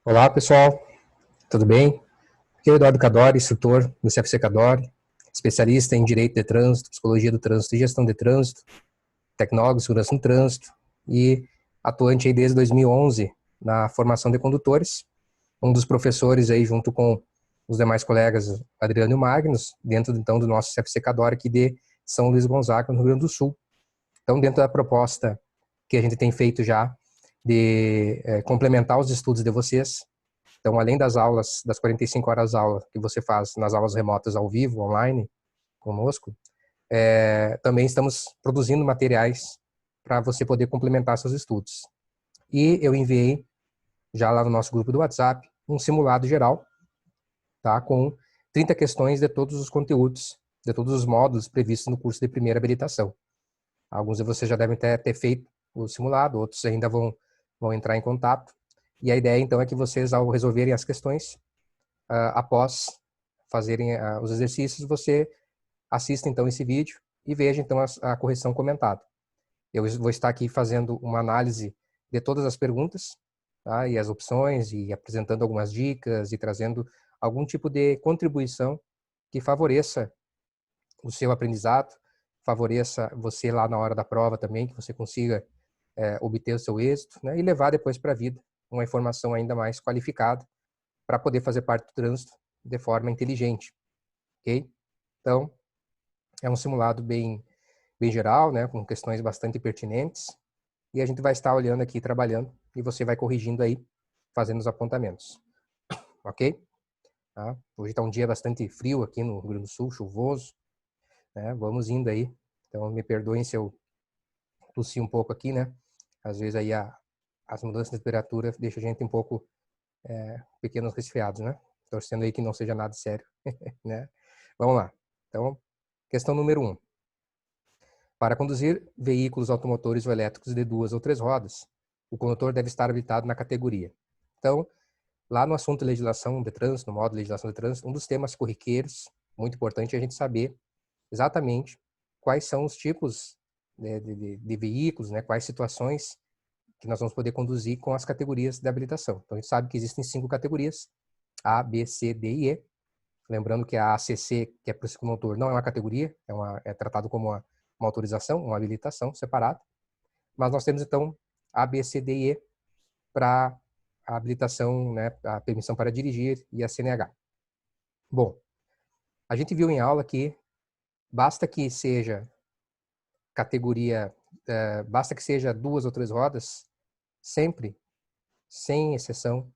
Olá, pessoal, tudo bem? Aqui é o Eduardo Cadori, instrutor do CFC Cadori, especialista em Direito de Trânsito, Psicologia do Trânsito e Gestão de Trânsito, tecnólogo de segurança no trânsito e atuante aí desde 2011 na formação de condutores, um dos professores aí junto com os demais colegas Adriano e Magnus, dentro então do nosso CFC Cadori aqui de São Luís Gonzaga, no Rio Grande do Sul. Então, dentro da proposta que a gente tem feito já de complementar os estudos de vocês. Então, além das aulas, das 45 horas aula que você faz nas aulas remotas ao vivo, online, conosco, também estamos produzindo materiais para você poder complementar seus estudos. E eu enviei, já lá no nosso grupo do WhatsApp, um simulado geral, tá, com 30 questões de todos os conteúdos, de todos os módulos previstos no curso de primeira habilitação. Alguns de vocês já devem ter feito o simulado, outros ainda vão entrar em contato. E a ideia, então, é que vocês, ao resolverem as questões, após fazerem os exercícios, você assista, então, esse vídeo e veja, então, a correção comentada. Eu vou estar aqui fazendo uma análise de todas as perguntas, tá, e as opções, e apresentando algumas dicas e trazendo algum tipo de contribuição que favoreça o seu aprendizado, favoreça você lá na hora da prova também, que você consiga obter o seu êxito, né, e levar depois para a vida uma informação ainda mais qualificada para poder fazer parte do trânsito de forma inteligente, ok? Então, é um simulado bem geral, né, com questões bastante pertinentes, e a gente vai estar olhando aqui, trabalhando, e você vai corrigindo aí, fazendo os apontamentos, ok? Tá? Hoje está um dia bastante frio aqui no Rio Grande do Sul, chuvoso, né? Vamos indo aí, então me perdoem se eu tossi um pouco aqui, né? Às vezes aí as mudanças de temperatura deixam a gente um pouco pequenos resfriados, né? Torcendo aí que não seja nada sério, né? Vamos lá. Então, questão número 1. Para conduzir veículos automotores ou elétricos de 2 ou 3 rodas, o condutor deve estar habilitado na categoria. Então, lá no assunto de legislação de trânsito, no módulo de legislação de trânsito, um dos temas corriqueiros, muito importante é a gente saber exatamente quais são os tipos de veículos, né? Quais situações que nós vamos poder conduzir com as categorias de habilitação. Então, a gente sabe que existem 5 categorias, A, B, C, D e E. Lembrando que a ACC, que é para o ciclomotor, não é uma categoria, é tratado como uma autorização, uma habilitação separada. Mas nós temos, então, A, B, C, D e E para a habilitação, né, a permissão para dirigir e a CNH. Bom, a gente viu em aula que basta que seja categoria, basta que seja 2 ou 3 rodas, sempre, sem exceção,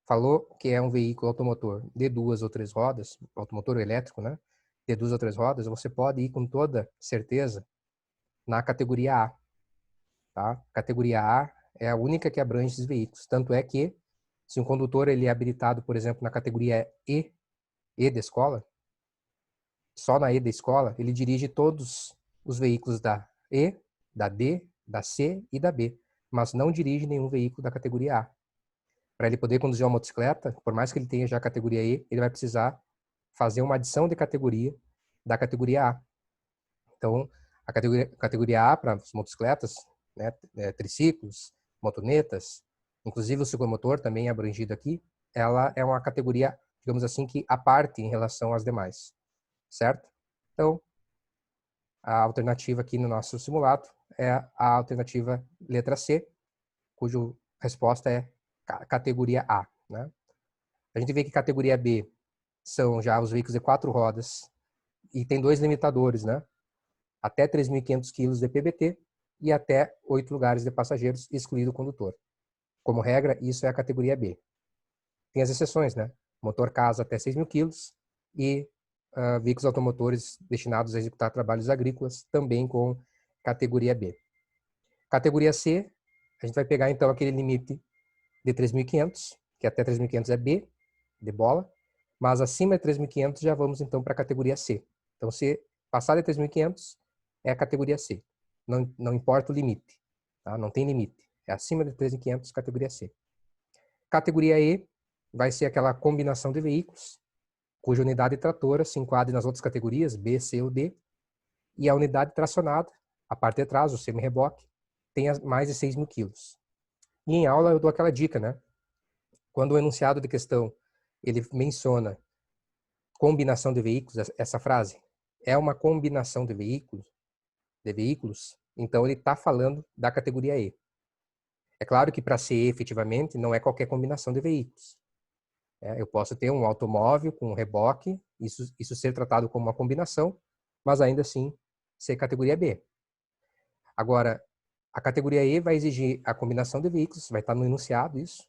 falou que é um veículo automotor de 2 ou 3 rodas, automotor elétrico, né? De 2 ou 3 rodas, você pode ir com toda certeza na categoria A, tá? Categoria A é a única que abrange esses veículos. Tanto é que, se um condutor ele é habilitado, por exemplo, na categoria E da escola, só na E da escola, ele dirige todos os veículos da E, da D, da C e da B, mas não dirige nenhum veículo da categoria A. Para ele poder conduzir uma motocicleta, por mais que ele tenha já a categoria E, ele vai precisar fazer uma adição de categoria da categoria A. Então, a categoria A para as motocicletas, né, triciclos, motonetas, inclusive o ciclomotor também é abrangido aqui, ela é uma categoria, digamos assim, que à parte em relação às demais, certo? Então, a alternativa aqui no nosso simulado é a alternativa letra C, cuja resposta é categoria A, né? A gente vê que categoria B são já os veículos de 4 rodas e tem 2 limitadores, né? Até 3.500 kg de PBT e até 8 lugares de passageiros, excluído o condutor. Como regra, isso é a categoria B. Tem as exceções, né? Motor casa até 6.000 kg e veículos automotores destinados a executar trabalhos agrícolas, também com categoria B. Categoria C, a gente vai pegar então aquele limite de 3.500, que até 3.500 é B, de bola, mas acima de 3.500 já vamos então para a categoria C. Então, se passar de 3.500, é a categoria C. Não importa o limite, tá? Não tem limite. É acima de 3.500, categoria C. Categoria E vai ser aquela combinação de veículos, cuja unidade tratora se enquadre nas outras categorias, B, C ou D, e a unidade tracionada, a parte de trás, o semi-reboque, tem mais de 6.000 kg. E em aula eu dou aquela dica, né? Quando o enunciado de questão ele menciona combinação de veículos, essa frase é uma combinação de veículos, então ele está falando da categoria E. É claro que para ser E, efetivamente, não é qualquer combinação de veículos. Eu posso ter um automóvel com um reboque, isso ser tratado como uma combinação, mas ainda assim ser categoria B. Agora, a categoria E vai exigir a combinação de veículos, vai estar no enunciado isso,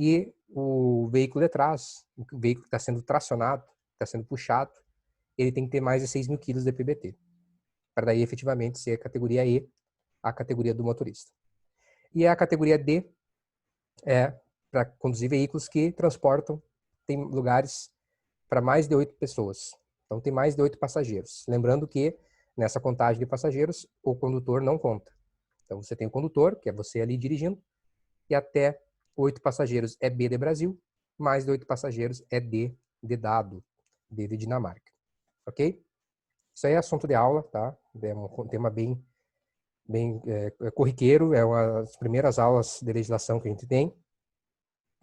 e o veículo de trás, o veículo que está sendo tracionado, está sendo puxado, ele tem que ter mais de 6 mil quilos de PBT, para daí efetivamente ser a categoria E, a categoria do motorista. E a categoria D é para conduzir veículos que transportam, tem lugares para mais de 8 pessoas. Então tem mais de 8 passageiros. Lembrando que nessa contagem de passageiros, o condutor não conta. Então você tem o condutor, que é você ali dirigindo, e até 8 passageiros é B de Brasil, mais de 8 passageiros é D de dado, D de Dinamarca. Ok? Isso aí é assunto de aula, tá? É um tema bem corriqueiro, é uma das primeiras aulas de legislação que a gente tem,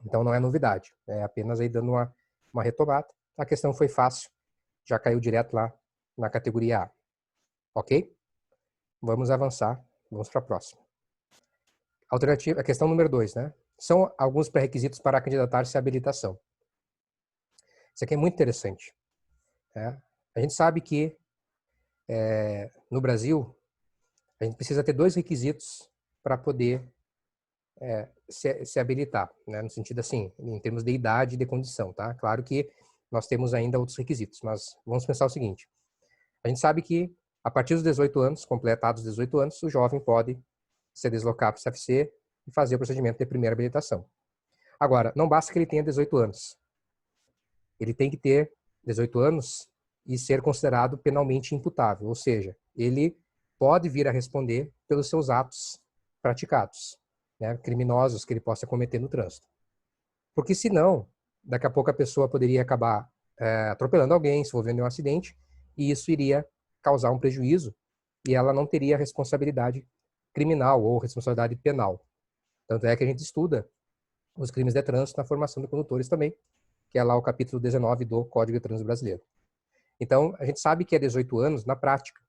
então não é novidade, é apenas aí dando uma retomada. A questão foi fácil, já caiu direto lá na categoria A, ok? Vamos avançar, vamos para a próxima. Alternativa, a questão número 2, né? São alguns pré-requisitos para candidatar-se à habilitação. Isso aqui é muito interessante. Né? A gente sabe que no Brasil a gente precisa ter 2 requisitos para poder se habilitar, né? No sentido assim, em termos de idade e de condição, tá? Claro que nós temos ainda outros requisitos, mas vamos pensar o seguinte: a gente sabe que a partir dos 18 anos, completados os 18 anos, o jovem pode se deslocar para o CFC e fazer o procedimento de primeira habilitação. Agora, não basta que ele tenha 18 anos. Ele tem que ter 18 anos e ser considerado penalmente imputável, ou seja, ele pode vir a responder pelos seus atos praticados, né, criminosos que ele possa cometer no trânsito. Porque senão, daqui a pouco a pessoa poderia acabar atropelando alguém, se envolvendo em um acidente, e isso iria causar um prejuízo e ela não teria responsabilidade criminal ou responsabilidade penal. Tanto é que a gente estuda os crimes de trânsito na formação de condutores também, que é lá o capítulo 19 do Código de Trânsito Brasileiro. Então, a gente sabe que é 18 anos na prática,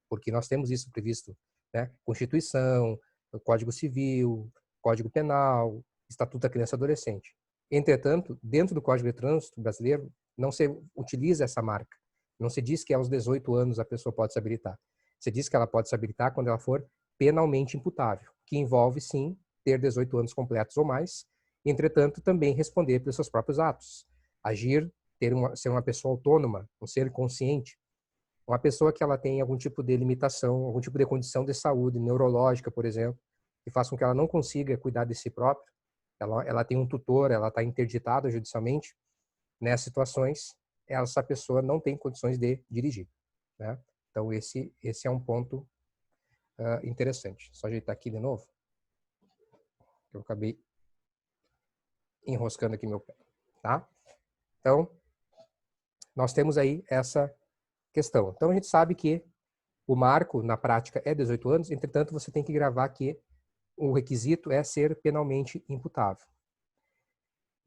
porque nós temos isso previsto, né? Constituição, Código Civil, Código Penal, Estatuto da Criança e Adolescente. Entretanto, dentro do Código de Trânsito Brasileiro, não se utiliza essa marca. Não se diz que aos 18 anos a pessoa pode se habilitar. Se diz que ela pode se habilitar quando ela for penalmente imputável, que envolve, sim, ter 18 anos completos ou mais, entretanto, também responder pelos seus próprios atos. Agir, ser uma pessoa autônoma, um ser consciente. Uma pessoa que ela tem algum tipo de limitação, algum tipo de condição de saúde neurológica, por exemplo, que faça com que ela não consiga cuidar de si própria, ela tem um tutor, ela está interditada judicialmente, nessas situações, essa pessoa não tem condições de dirigir. Né? Então, esse é um ponto interessante. Só ajeitar aqui de novo. Eu acabei enroscando aqui meu pé. Tá? Então, nós temos aí essa questão. Então, a gente sabe que o marco, na prática, é 18 anos, entretanto, você tem que gravar que o requisito é ser penalmente imputável.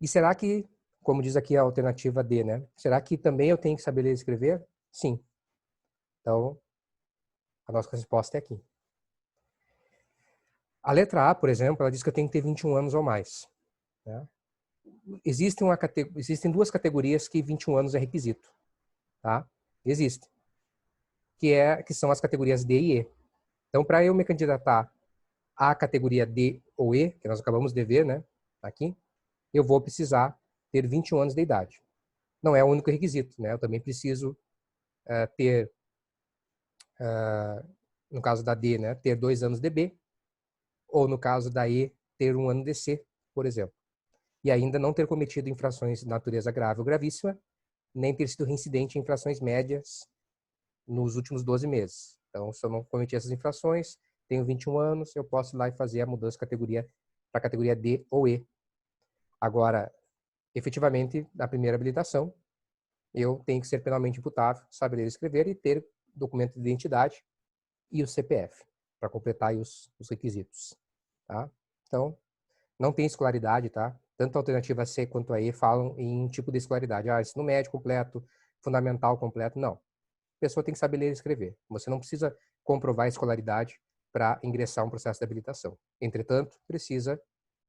E será que, como diz aqui a alternativa D, né? Será que também eu tenho que saber ler e escrever? Sim. Então, a nossa resposta é aqui. A letra A, por exemplo, ela diz que eu tenho que ter 21 anos ou mais. Né? Existem 2 categorias que 21 anos é requisito. Tá? Existem. Que são as categorias D e E. Então, para eu me candidatar à categoria D ou E, que nós acabamos de ver, né, aqui, eu vou precisar ter 21 anos de idade. Não é o único requisito, né? Eu também preciso ter, no caso da D, né, ter 2 anos de B, ou no caso da E, ter 1 ano de C, por exemplo. E ainda não ter cometido infrações de natureza grave ou gravíssima, nem ter sido reincidente em infrações médias nos últimos 12 meses. Então, se eu não cometi essas infrações, tenho 21 anos, eu posso ir lá e fazer a mudança de categoria para a categoria D ou E. Agora, efetivamente, na primeira habilitação, eu tenho que ser penalmente imputável, saber ler e escrever e ter documento de identidade e o CPF, para completar aí os requisitos. Tá? Então, não tem escolaridade, tá? Tanto a alternativa C quanto a E falam em tipo de escolaridade. Ensino médio completo, fundamental completo. Não. A pessoa tem que saber ler e escrever. Você não precisa comprovar a escolaridade para ingressar um processo de habilitação. Entretanto, precisa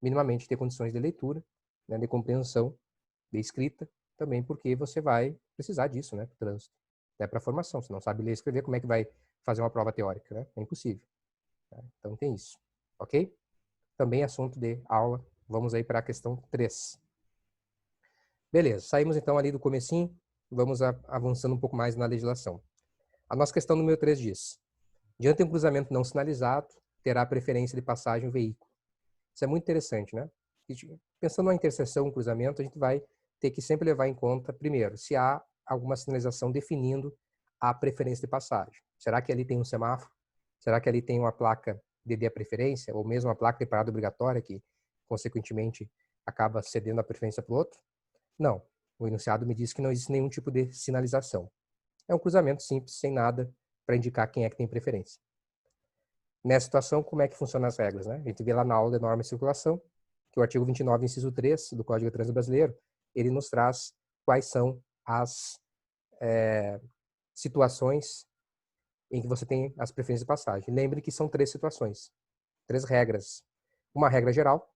minimamente ter condições de leitura, né, de compreensão, de escrita, também porque você vai precisar disso, né, para o trânsito. É para a formação. Se não sabe ler e escrever, como é que vai fazer uma prova teórica, né? É impossível. Então tem isso, ok? Também assunto de aula. Vamos aí para a questão 3. Beleza, saímos então ali do comecinho, vamos avançando um pouco mais na legislação. A nossa questão número 3 diz: diante de um cruzamento não sinalizado, terá preferência de passagem o veículo. Isso é muito interessante, né? Pensando na interseção, um cruzamento, a gente vai ter que sempre levar em conta, primeiro, se há alguma sinalização definindo a preferência de passagem. Será que ali tem um semáforo? Será que ali tem uma placa de dê a preferência? Ou mesmo uma placa de parada obrigatória que, consequentemente, acaba cedendo a preferência para o outro? Não. O enunciado me diz que não existe nenhum tipo de sinalização. É um cruzamento simples, sem nada para indicar quem é que tem preferência. Nessa situação, como é que funcionam as regras, né? A gente vê lá na aula de norma e circulação, que o artigo 29, inciso 3 do Código de Trânsito Brasileiro, ele nos traz quais são as situações em que você tem as preferências de passagem. Lembre que são 3 situações, 3 regras. Uma regra geral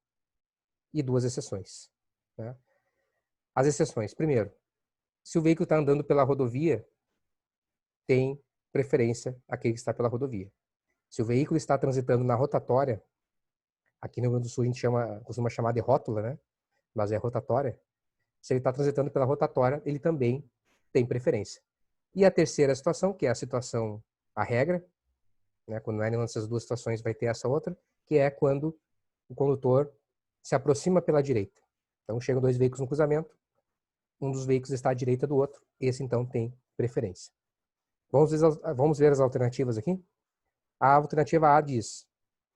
e 2 exceções, né? As exceções. Primeiro, se o veículo está andando pela rodovia, tem preferência aquele que está pela rodovia. Se o veículo está transitando na rotatória, aqui no Rio Grande do Sul a gente costuma chamar de rótula, né? Mas é rotatória. Se ele está transitando pela rotatória, ele também tem preferência. E a terceira situação, que é a situação, a regra, né? Quando não é nenhuma dessas 2 situações, vai ter essa outra, que é quando o condutor se aproxima pela direita. Então chegam 2 veículos no cruzamento, um dos veículos está à direita do outro, esse então tem preferência. Vamos ver as alternativas aqui? A alternativa A diz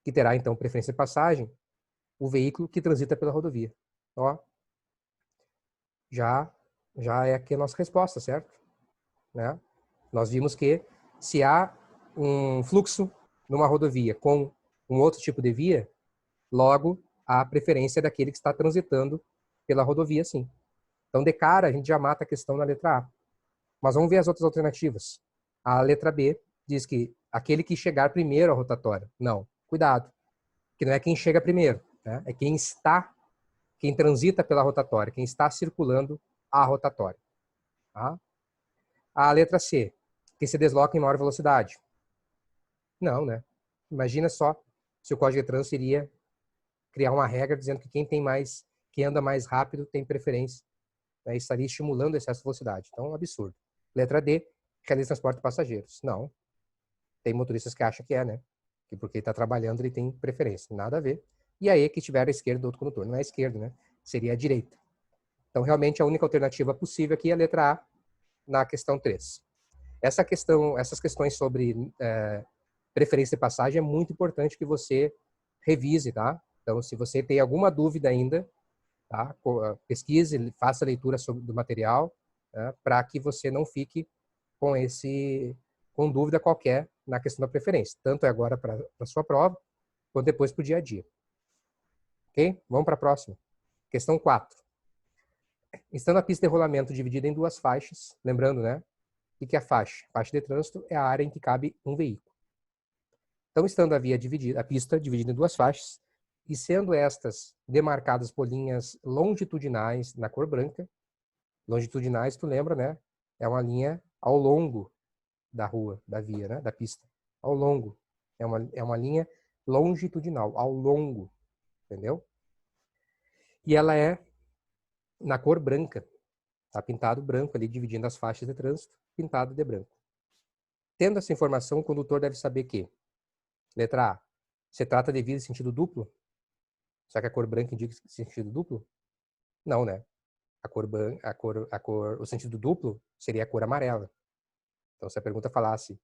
que terá então preferência de passagem o veículo que transita pela rodovia. Ó, já é aqui a nossa resposta, certo? Né? Nós vimos que se há um fluxo numa rodovia com um outro tipo de via, logo a preferência é daquele que está transitando pela rodovia, sim. Então, de cara, a gente já mata a questão na letra A. Mas vamos ver as outras alternativas. A letra B diz que aquele que chegar primeiro à rotatória. Não, cuidado, que não é quem chega primeiro, né? É quem transita pela rotatória, quem está circulando a rotatória. Tá? A letra C, que se desloca em maior velocidade. Não, né? Imagina só se o Código de Trânsito iria criar uma regra dizendo que quem anda mais rápido tem preferência, né? Estaria estimulando o excesso de velocidade. Então, é um absurdo. Letra D, realiza transporte de passageiros. Não. Tem motoristas que acham que é, né? Que porque está trabalhando ele tem preferência. Nada a ver. E aí que tiver a esquerda do outro condutor. Não é a esquerda, né? Seria a direita. Então, realmente, a única alternativa possível aqui é a letra A na questão 3. Essas questões sobre preferência de passagem é muito importante que você revise, tá? Então, se você tem alguma dúvida ainda, tá? Pesquise, faça leitura do material, né? Para que você não fique com dúvida qualquer na questão da preferência. Tanto é agora para a sua prova, quanto depois para o dia a dia. Ok? Vamos para a próxima. Questão 4. Estando a pista de rolamento dividida em 2 faixas, lembrando, né? O que é a faixa? Faixa de trânsito é a área em que cabe um veículo. Então, estando a pista dividida em 2 faixas, e sendo estas demarcadas por linhas longitudinais na cor branca, longitudinais, tu lembra, né? É uma linha ao longo da rua, da via, né? Da pista. Ao longo. É uma linha longitudinal, ao longo, entendeu? E ela é na cor branca. Tá pintado branco ali, dividindo as faixas de trânsito, pintado de branco. Tendo essa informação, o condutor deve saber que, letra A, se trata de via em sentido duplo. Será que a cor branca indica sentido duplo? Não, né? O sentido duplo seria a cor amarela. Então, se a pergunta falasse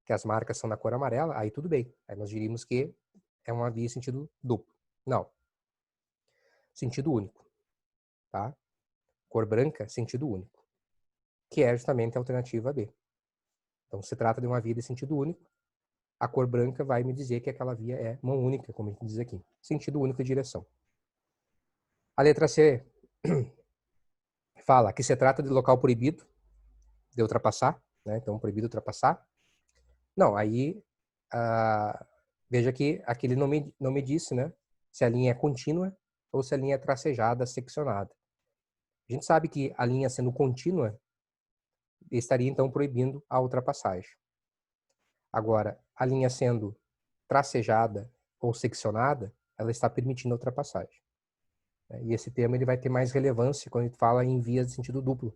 que as marcas são na cor amarela, aí tudo bem. Aí nós diríamos que é uma via em sentido duplo. Não. Sentido único. Tá? Cor branca, sentido único. Que é justamente a alternativa B. Então, se trata de uma via de sentido único, a cor branca vai me dizer que aquela via é mão única, como a gente diz aqui. Sentido único de direção. A letra C fala que se trata de local proibido de ultrapassar, né? Então, proibido ultrapassar. Não, aí, veja que aqui ele não me disse, né? Se a linha é contínua ou se a linha é tracejada, seccionada. A gente sabe que a linha sendo contínua estaria, então, proibindo a ultrapassagem. Agora, a linha sendo tracejada ou seccionada, ela está permitindo a ultrapassagem. E esse termo ele vai ter mais relevância quando a gente fala em vias de sentido duplo,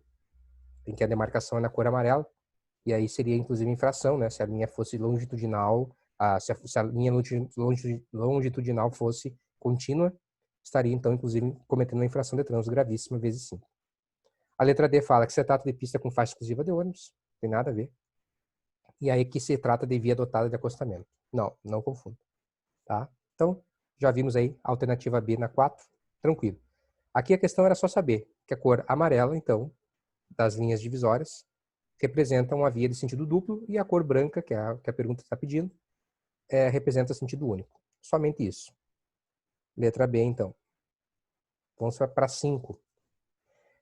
em que a demarcação é na cor amarela, e aí seria inclusive infração, né? Se a linha fosse longitudinal, se a linha longitudinal fosse contínua, estaria então inclusive cometendo uma infração de trânsito gravíssima vezes 5. A letra D fala que se trata de pista com faixa exclusiva de ônibus, não tem nada a ver. E aí que se trata de via dotada de acostamento. Não, não confunda. Tá? Então, já vimos aí a alternativa B na 4, tranquilo. Aqui a questão era só saber que a cor amarela, então, das linhas divisórias, representa uma via de sentido duplo e a cor branca, que a pergunta está pedindo, representa sentido único. Somente isso. Letra B, então. Vamos para 5.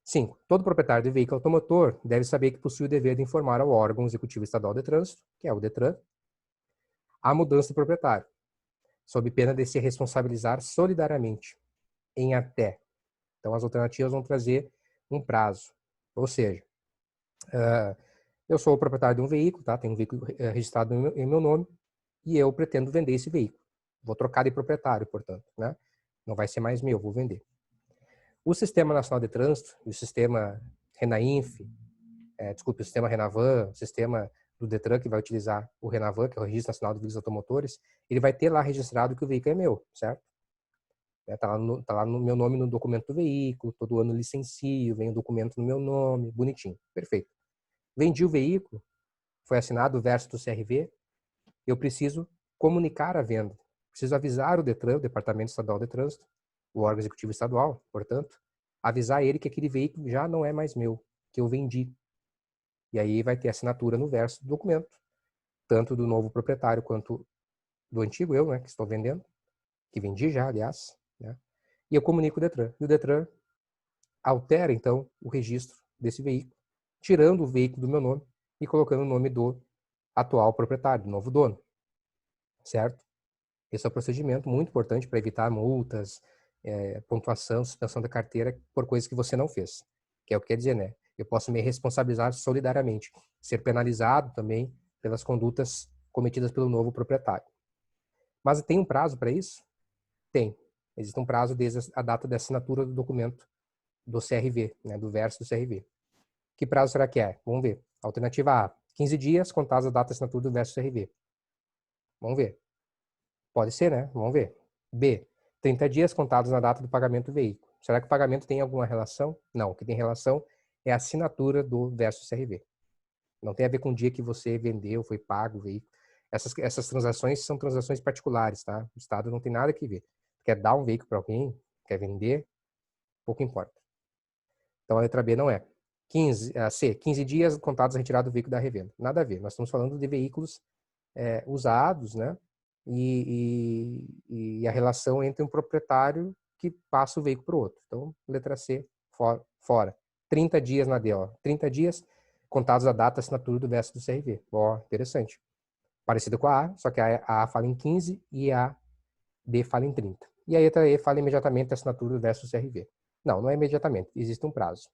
5. Todo proprietário de veículo automotor deve saber que possui o dever de informar ao órgão executivo estadual de trânsito, que é o DETRAN, a mudança de proprietário, sob pena de se responsabilizar solidariamente em até. Então, as alternativas vão trazer um prazo. Ou seja, eu sou o proprietário de um veículo, tá? Tem um veículo registrado em meu nome e eu pretendo vender esse veículo. Vou trocar de proprietário, portanto, né? Não vai ser mais meu, vou vender. O Sistema Nacional de Trânsito, o sistema Renainf, o sistema Renavan, o sistema do Detran, que vai utilizar o Renavan, que é o Registro Nacional de Veículos Automotores, ele vai ter lá registrado que o veículo é meu, certo? Tá lá no meu nome no documento do veículo, todo ano licencio, vem o documento no meu nome, bonitinho, perfeito. Vendi o veículo, foi assinado o verso do CRV, eu preciso comunicar a venda, preciso avisar o DETRAN, o Departamento Estadual de Trânsito, o órgão executivo estadual, portanto, avisar ele que aquele veículo já não é mais meu, que eu vendi. E aí vai ter assinatura no verso do documento, tanto do novo proprietário quanto do antigo eu, né, que estou vendendo, que vendi já, aliás, né? E eu comunico o DETRAN. E o DETRAN altera, então, o registro desse veículo, tirando o veículo do meu nome e colocando o nome do atual proprietário, do novo dono, certo? Esse é um procedimento muito importante para evitar multas, pontuação, suspensão da carteira por coisas que você não fez. Que é o que quer dizer, né? Eu posso me responsabilizar solidariamente, ser penalizado também pelas condutas cometidas pelo novo proprietário. Mas tem um prazo para isso? Tem. Existe um prazo desde a data de assinatura do documento do CRV, né, do verso do CRV. Que prazo será que é? Vamos ver. Alternativa A, 15 dias contados a data de assinatura do verso do CRV. Vamos ver. Pode ser, né? Vamos ver. B, 30 dias contados na data do pagamento do veículo. Será que o pagamento tem alguma relação? Não, o que tem relação é a assinatura do verso CRV. Não tem a ver com o dia que você vendeu, foi pago o veículo. Essas transações são transações particulares, tá? O Estado não tem nada que ver. Quer dar um veículo para alguém, quer vender, pouco importa. Então a letra B não é. C, 15 dias contados a retirada do veículo da revenda. Nada a ver. Nós estamos falando de veículos usados, né? E a relação entre um proprietário que passa o veículo para o outro. Então, letra C, fora. 30 dias na D, ó. 30 dias contados a data, assinatura do verso do CRV. Ó, interessante. Parecido com a A, só que a A fala em 15 e a B fala em 30. E a letra E fala imediatamente a assinatura do verso do CRV. Não é imediatamente, existe um prazo.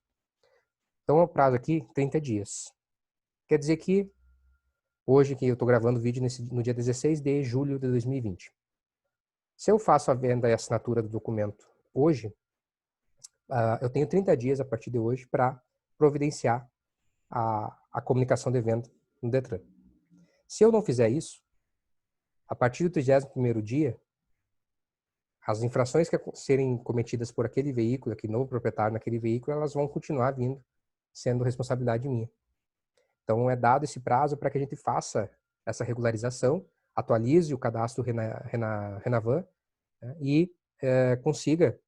Então, o prazo aqui, 30 dias. Quer dizer que hoje que eu estou gravando o vídeo no dia 16 de julho de 2020. Se eu faço a venda e assinatura do documento hoje, eu tenho 30 dias a partir de hoje para providenciar a comunicação de venda no DETRAN. Se eu não fizer isso, a partir do 31º dia, as infrações que serem cometidas por aquele veículo, aquele novo proprietário naquele veículo, elas vão continuar vindo, sendo responsabilidade minha. Então, é dado esse prazo para que a gente faça essa regularização, atualize o cadastro Renavan, né, e consiga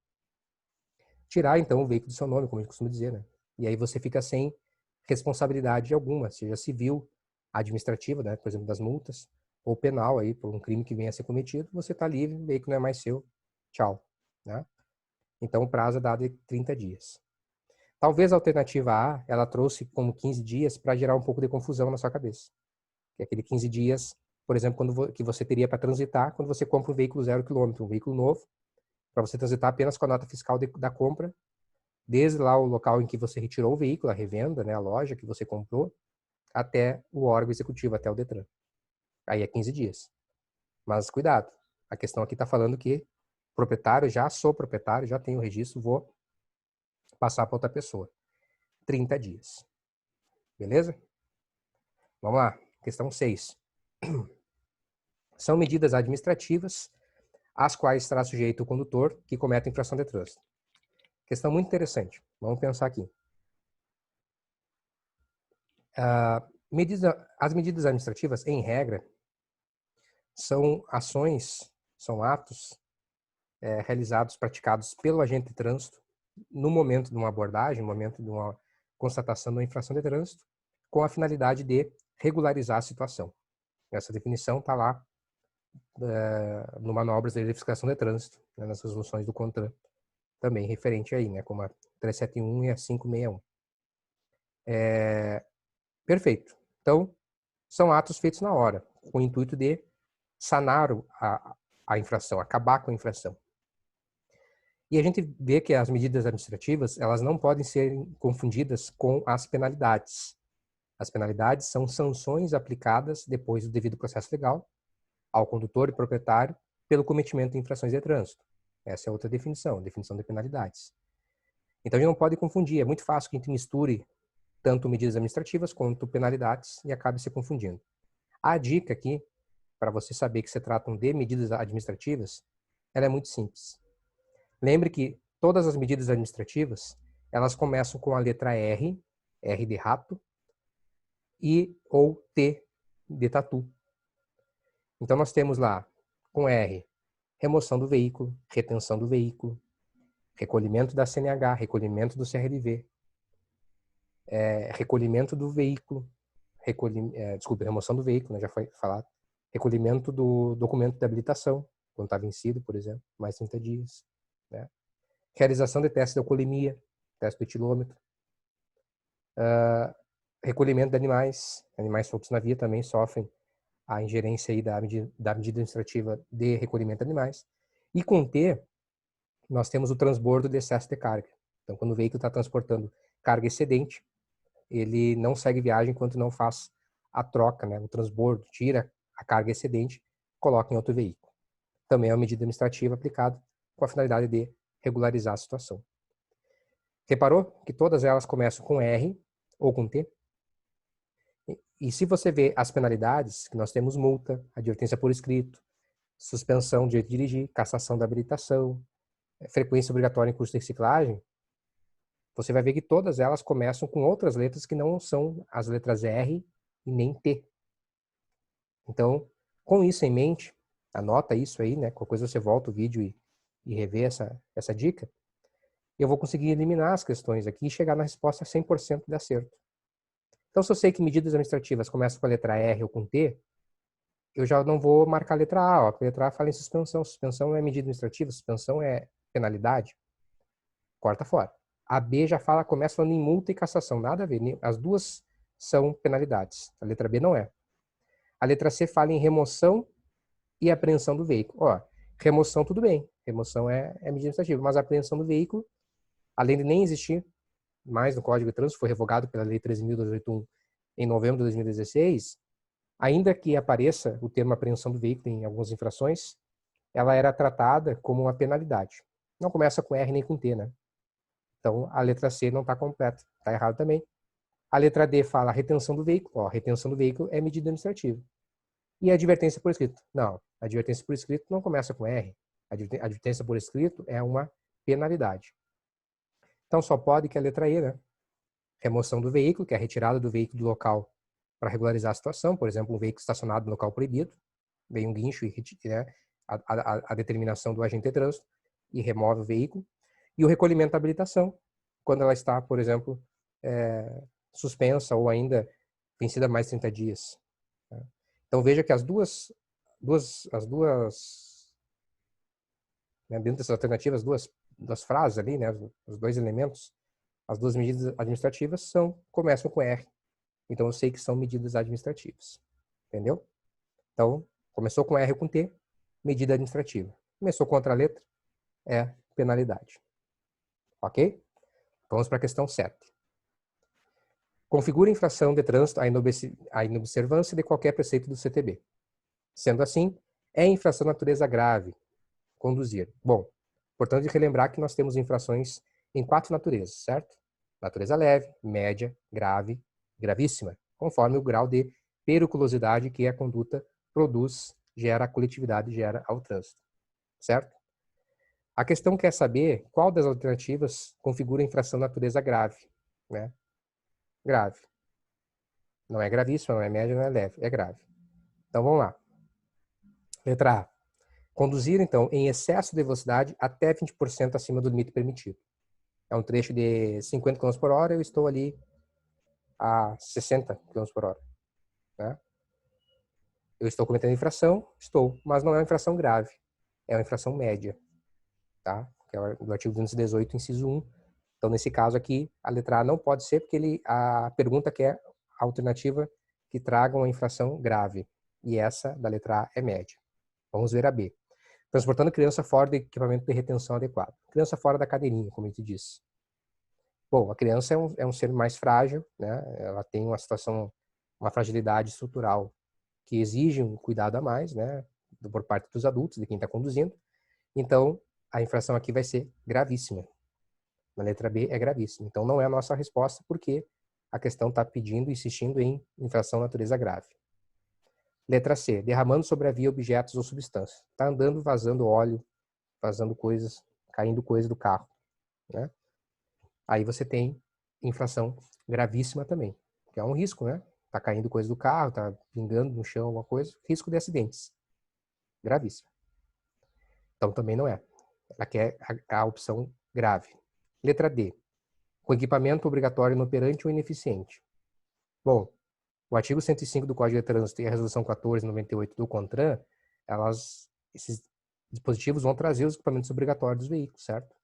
tirar, então, o veículo do seu nome, como a gente costuma dizer, né? E aí você fica sem responsabilidade alguma, seja civil, administrativa, né, por exemplo, das multas, ou penal aí, por um crime que venha a ser cometido, você está livre, o veículo não é mais seu, tchau, né? Então, o prazo é dado de 30 dias. Talvez a alternativa A, ela trouxe como 15 dias para gerar um pouco de confusão na sua cabeça. Que é aquele 15 dias, por exemplo, que você teria para transitar quando você compra um veículo 0 km, um veículo novo, para você transitar apenas com a nota fiscal da compra, desde lá o local em que você retirou o veículo, a revenda, né, a loja que você comprou, até o órgão executivo, até o Detran. Aí é 15 dias. Mas cuidado, a questão aqui está falando que proprietário, já sou proprietário, já tenho o registro, vou passar para outra pessoa. 30 dias. Beleza? Vamos lá. Questão 6. São medidas administrativas às quais estará sujeito o condutor que comete infração de trânsito. Questão muito interessante. Vamos pensar aqui. As medidas administrativas, em regra, são ações, são atos realizados, praticados pelo agente de trânsito no momento de uma abordagem, no momento de uma constatação de uma infração de trânsito, com a finalidade de regularizar a situação. Essa definição está lá no Manual Brasileiro de Fiscalização de Trânsito, né, nas resoluções do CONTRAN, também referente aí, né, como a 371 e a 561. Perfeito. Então, são atos feitos na hora, com o intuito de sanar a infração, acabar com a infração. E a gente vê que as medidas administrativas, elas não podem ser confundidas com as penalidades. As penalidades são sanções aplicadas depois do devido processo legal ao condutor e proprietário pelo cometimento de infrações de trânsito. Essa é outra definição, definição de penalidades. Então a gente não pode confundir, é muito fácil que a gente misture tanto medidas administrativas quanto penalidades e acabe se confundindo. A dica aqui, para você saber que se tratam de medidas administrativas, ela é muito simples. Lembre que todas as medidas administrativas, elas começam com a letra R, R de rato, e ou T de tatu. Então nós temos lá, com R, remoção do veículo, retenção do veículo, recolhimento da CNH, recolhimento do CRLV, recolhimento do veículo, remoção do veículo, né, já foi falado, recolhimento do documento de habilitação, quando está vencido, por exemplo, mais 30 dias, né? Realização de teste de alcoolemia, teste do etilômetro, recolhimento de animais soltos na via também sofrem a ingerência aí da medida administrativa de recolhimento de animais. E com T, nós temos o transbordo de excesso de carga. Então, quando o veículo está transportando carga excedente, ele não segue viagem enquanto não faz a troca, né, o transbordo, tira a carga excedente, coloca em outro veículo. Também é uma medida administrativa aplicada com a finalidade de regularizar a situação. Reparou que todas elas começam com R ou com T? E se você vê as penalidades, que nós temos multa, advertência por escrito, suspensão de dirigir, cassação da habilitação, frequência obrigatória em curso de reciclagem, você vai ver que todas elas começam com outras letras que não são as letras R e nem T. Então, com isso em mente, anota isso aí, né? Qualquer coisa você volta o vídeo e revê essa dica. Eu vou conseguir eliminar as questões aqui e chegar na resposta 100% de acerto. Então, se eu sei que medidas administrativas começam com a letra R ou com T, eu já não vou marcar a letra A. Ó. A letra A fala em suspensão. Suspensão é medida administrativa, suspensão é penalidade. Corta fora. A B já fala, começa falando em multa e cassação. Nada a ver. As duas são penalidades. A letra B não é. A letra C fala em remoção e apreensão do veículo. Ó, remoção, tudo bem. Remoção é medida administrativa. Mas a apreensão do veículo, além de nem existir mais no Código de Trânsito, foi revogado pela Lei 13.281 em novembro de 2016, ainda que apareça o termo apreensão do veículo em algumas infrações, ela era tratada como uma penalidade. Não começa com R nem com T, né? Então, a letra C não está completa. Está errado também. A letra D fala retenção do veículo. Ó, retenção do veículo é medida administrativa. E a advertência por escrito? Não, a advertência por escrito não começa com R. A advertência por escrito é uma penalidade. Então, só pode que a letra E, né? Remoção do veículo, que é a retirada do veículo do local para regularizar a situação. Por exemplo, um veículo estacionado no local proibido, vem um guincho e né, a determinação do agente de trânsito e remove o veículo. E o recolhimento da habilitação, quando ela está, por exemplo, suspensa ou ainda vencida mais 30 dias. Né? Então veja que as duas né, dentro dessas alternativas, duas das frases ali, né, os dois elementos, as duas medidas administrativas começam com R. Então, eu sei que são medidas administrativas. Entendeu? Então, começou com R ou com T, medida administrativa. Começou com outra letra, é penalidade. Ok? Vamos para a questão 7. Configura infração de trânsito a inobservância de qualquer preceito do CTB. Sendo assim, é infração de natureza grave conduzir. Bom, importante relembrar que nós temos infrações em 4 naturezas, certo? Natureza leve, média, grave, gravíssima, conforme o grau de periculosidade que a conduta produz, gera à coletividade, gera ao trânsito, certo? A questão quer saber qual das alternativas configura infração de natureza grave, né? Grave. Não é gravíssima, não é média, não é leve, é grave. Então vamos lá. Letra A. Conduzir, então, em excesso de velocidade até 20% acima do limite permitido. É um trecho de 50 km por hora, eu estou ali a 60 km por hora. Né? Eu estou cometendo infração? Estou, mas não é uma infração grave. É uma infração média. Tá? Que é do artigo 218, inciso 1. Então, nesse caso aqui, a letra A não pode ser, porque a pergunta quer a alternativa que traga uma infração grave. E essa, da letra A, é média. Vamos ver a B. Transportando criança fora do equipamento de retenção adequado. Criança fora da cadeirinha, como a gente disse. Bom, a criança é um ser mais frágil, né? Ela tem uma situação, uma fragilidade estrutural que exige um cuidado a mais, né? Por parte dos adultos, de quem está conduzindo. Então, a infração aqui vai ser gravíssima. Na letra B é gravíssima. Então, não é a nossa resposta, porque a questão está pedindo, insistindo em infração natureza grave. Letra C, derramando sobre a via objetos ou substâncias. Está andando, vazando óleo, vazando coisas, caindo coisas do carro. Né? Aí você tem infração gravíssima também, que é um risco, né? Está caindo coisa do carro, está pingando no chão alguma coisa, risco de acidentes. Gravíssimo. Então também não é. Ela quer a opção grave. Letra D, com equipamento obrigatório inoperante ou ineficiente. Bom, o artigo 105 do Código de Trânsito e a resolução 1498 do CONTRAN, esses dispositivos vão trazer os equipamentos obrigatórios dos veículos, certo?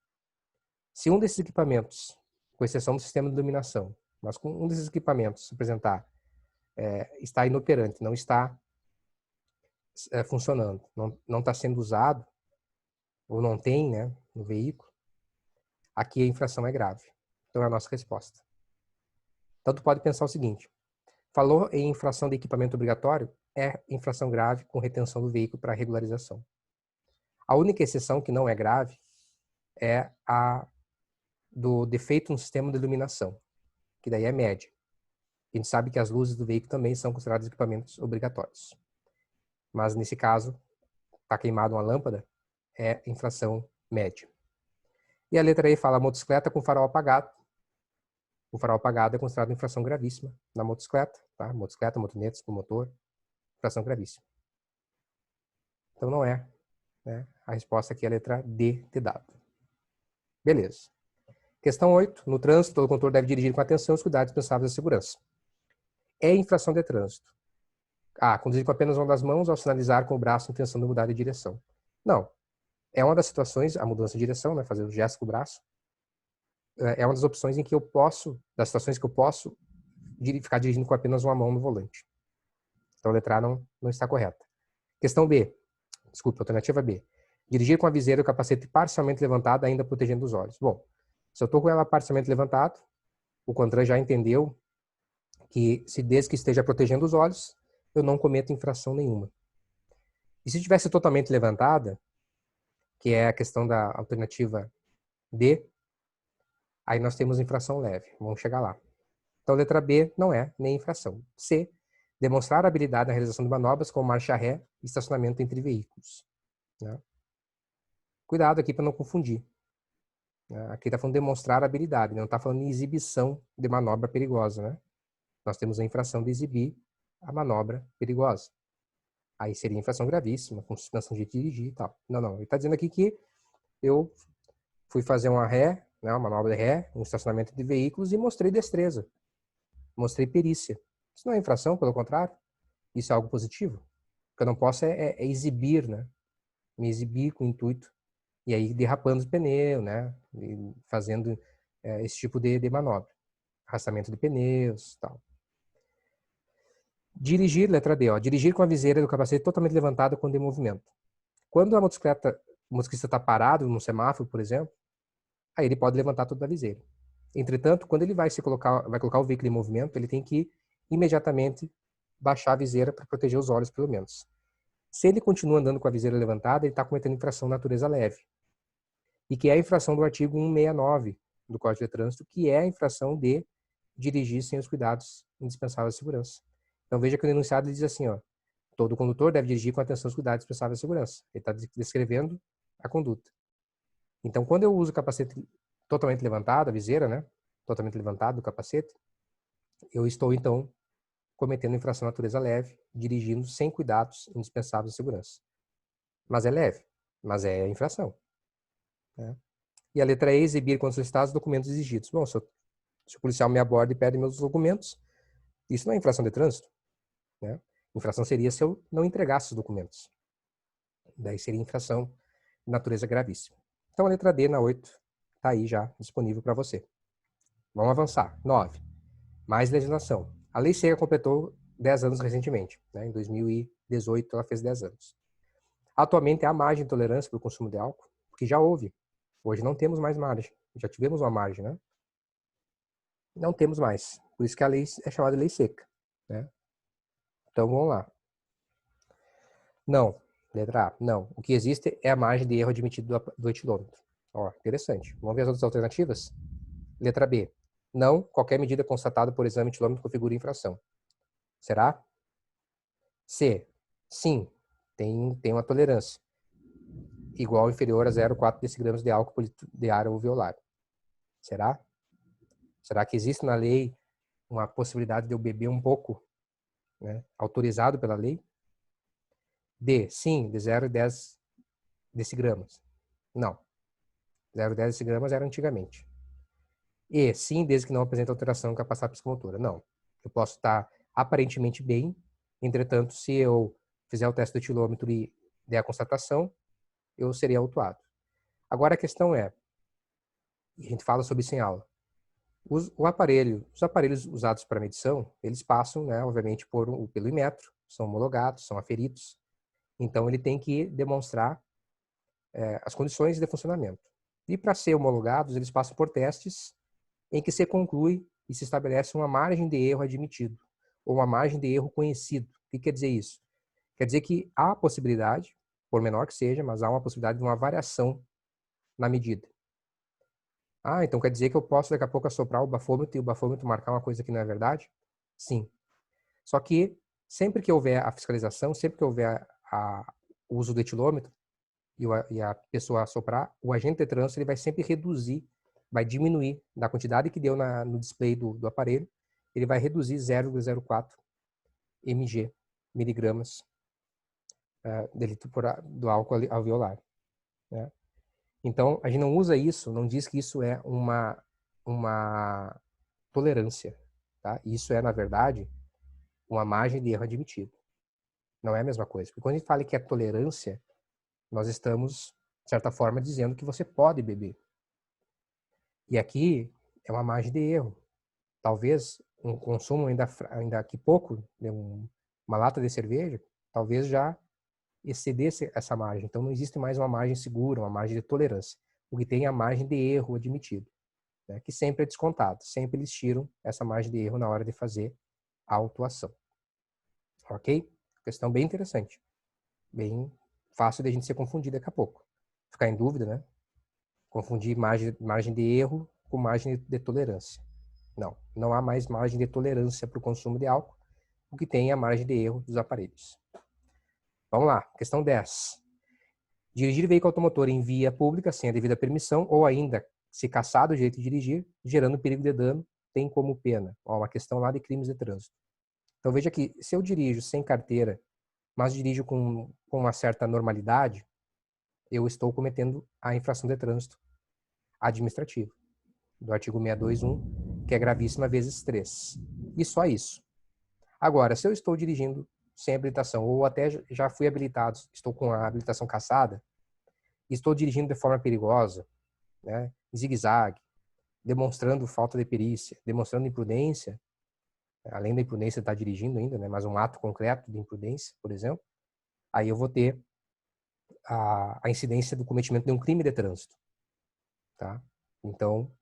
Se um desses equipamentos, com exceção do sistema de iluminação, mas com um desses equipamentos apresentar, está inoperante, não está funcionando, não está sendo usado, ou não tem, né, no veículo, aqui a infração é grave. Então é a nossa resposta. Então tu pode pensar o seguinte, falou em infração de equipamento obrigatório, é infração grave com retenção do veículo para regularização. A única exceção que não é grave é a do defeito no sistema de iluminação, que daí é média. A gente sabe que as luzes do veículo também são considerados equipamentos obrigatórios. Mas nesse caso, está queimada uma lâmpada, é infração média. E a letra E fala motocicleta com farol apagado. O farol apagado é considerado infração gravíssima na motocicleta, tá? Motocicleta, motonetas com motor, infração gravíssima. Então não é, né? A resposta aqui é a letra D de dado. Beleza. Questão 8. No trânsito, todo condutor deve dirigir com atenção os cuidados dispensáveis da segurança. É infração de trânsito. A. Conduzir com apenas uma das mãos ao sinalizar com o braço a intenção de mudar de direção. Não. É uma das situações, a mudança de direção, né? Fazer o gesto com o braço. É uma das opções em que eu posso, das situações que eu posso ficar dirigindo com apenas uma mão no volante. Então a letra A não está correta. Questão B. Desculpa, alternativa B. Dirigir com a viseira e o capacete parcialmente levantado, ainda protegendo os olhos. Bom, se eu estou com ela parcialmente levantado, o CONTRAN já entendeu que, desde que esteja protegendo os olhos, eu não cometo infração nenhuma. E se estivesse totalmente levantada, que é a questão da alternativa D, aí nós temos infração leve. Vamos chegar lá. Então, letra B não é nem infração. C, demonstrar habilidade na realização de manobras como marcha ré e estacionamento entre veículos. Né? Cuidado aqui para não confundir. Aqui está falando de demonstrar habilidade, não está falando de exibição de manobra perigosa. Né? Nós temos a infração de exibir a manobra perigosa. Aí seria infração gravíssima, com suspensão de dirigir e tal. Não. Ele está dizendo aqui que eu fui fazer uma ré, né, uma manobra de ré, um estacionamento de veículos e mostrei destreza. Mostrei perícia. Isso não é infração, pelo contrário. Isso é algo positivo. O que eu não posso é exibir, né? Me exibir com o intuito E aí derrapando o pneu, né? E fazendo esse tipo de manobra. Arrastamento de pneus, tal. Dirigir, letra D, ó, dirigir com a viseira do capacete totalmente levantada quando em movimento. Quando o motociclista está parado num semáforo, por exemplo, aí ele pode levantar toda a viseira. Entretanto, quando ele vai colocar o veículo em movimento, ele tem que imediatamente baixar a viseira para proteger os olhos, pelo menos. Se ele continua andando com a viseira levantada, ele está cometendo infração de natureza leve. E que é a infração do artigo 169 do Código de Trânsito, que é a infração de dirigir sem os cuidados indispensáveis à segurança. Então veja que o enunciado diz assim, ó, todo condutor deve dirigir com atenção aos cuidados indispensáveis à segurança. Ele está descrevendo a conduta. Então, quando eu uso o capacete totalmente levantado, a viseira, né, totalmente levantado do capacete, eu estou, então, cometendo infração de natureza leve, dirigindo sem cuidados indispensáveis à segurança. Mas é leve, mas é infração. Né? E a letra E, exibir quando solicitados os documentos exigidos. Bom, se o policial me aborda e pede meus documentos, isso não é infração de trânsito. Né? Infração seria se eu não entregasse os documentos. Daí seria infração de natureza gravíssima. Então a letra D na 8 está aí já disponível para você. Vamos avançar. 9. Mais legislação. A Lei Seca completou 10 anos recentemente. Né? Em 2018 ela fez 10 anos. Atualmente há margem de tolerância para o consumo de álcool, porque já houve. Hoje não temos mais margem. Já tivemos uma margem, né? Não temos mais. Por isso que a lei é chamada Lei Seca. Né? Então vamos lá. Não. Letra A, não. O que existe é a margem de erro admitido do etilômetro. Ó, interessante. Vamos ver as outras alternativas? Letra B, não. Qualquer medida constatada por exame de etilômetro configura infração. Será? C, sim. Tem uma tolerância igual ou inferior a 0,4 decigramas de álcool por litro de ar alveolar. Será? Será que existe na lei uma possibilidade de eu beber um pouco, né, autorizado pela lei? D, sim, de 0,10 decigramas. Não. 0,10 decigramas era antigamente. E, sim, desde que não apresente alteração em capacidade psicomotora. Não. Eu posso estar aparentemente bem, entretanto, se eu fizer o teste do etilômetro e der a constatação, eu serei autuado. Agora a questão é, e a gente fala sobre isso em aula, os aparelhos usados para medição, eles passam, né, obviamente, pelo Inmetro, são homologados, são aferidos, então ele tem que demonstrar as condições de funcionamento. E para ser homologados, eles passam por testes em que se conclui e se estabelece uma margem de erro admitido, ou uma margem de erro conhecido. O que quer dizer isso? Quer dizer que há a possibilidade, por menor que seja, mas há uma possibilidade de uma variação na medida. Ah, então quer dizer que eu posso daqui a pouco assoprar o bafômetro e o bafômetro marcar uma coisa que não é verdade? Sim. Só que sempre que houver a fiscalização, sempre que houver o uso do etilômetro e a pessoa assoprar, o agente de trânsito ele vai sempre reduzir, vai diminuir da quantidade que deu no display do aparelho, ele vai reduzir 0,04 mg, miligramas do álcool alveolar. Né? Então, a gente não usa isso, não diz que isso é uma tolerância. Tá? Isso é, na verdade, uma margem de erro admitido. Não é a mesma coisa. Porque quando a gente fala que é tolerância, nós estamos, de certa forma, dizendo que você pode beber. E aqui é uma margem de erro. Talvez um consumo ainda aqui pouco, de uma lata de cerveja, talvez já excedesse essa margem. Então não existe mais uma margem segura, uma margem de tolerância. O que tem é a margem de erro admitido, né, que sempre é descontado. Sempre eles tiram essa margem de erro na hora de fazer a autuação. Ok? Questão bem interessante. Bem fácil de a gente ser confundido daqui a pouco. Ficar em dúvida, né? Confundir margem de erro com margem de tolerância. Não, não há mais margem de tolerância para o consumo de álcool, o que tem é a margem de erro dos aparelhos. Vamos lá, questão 10. Dirigir veículo automotor em via pública sem a devida permissão ou ainda se cassado o direito de dirigir, gerando perigo de dano, tem como pena. Ó, uma questão lá de crimes de trânsito. Então veja que se eu dirijo sem carteira, mas dirijo com uma certa normalidade, eu estou cometendo a infração de trânsito administrativo, do artigo 621, que é gravíssima vezes 3. E só isso. Agora, se eu estou dirigindo sem habilitação, ou até já fui habilitado, estou com a habilitação cassada, estou dirigindo de forma perigosa, né, em zigue-zague, demonstrando falta de perícia, demonstrando imprudência, além da imprudência de estar dirigindo ainda, né, mas um ato concreto de imprudência, por exemplo, aí eu vou ter a incidência do cometimento de um crime de trânsito, tá? Então,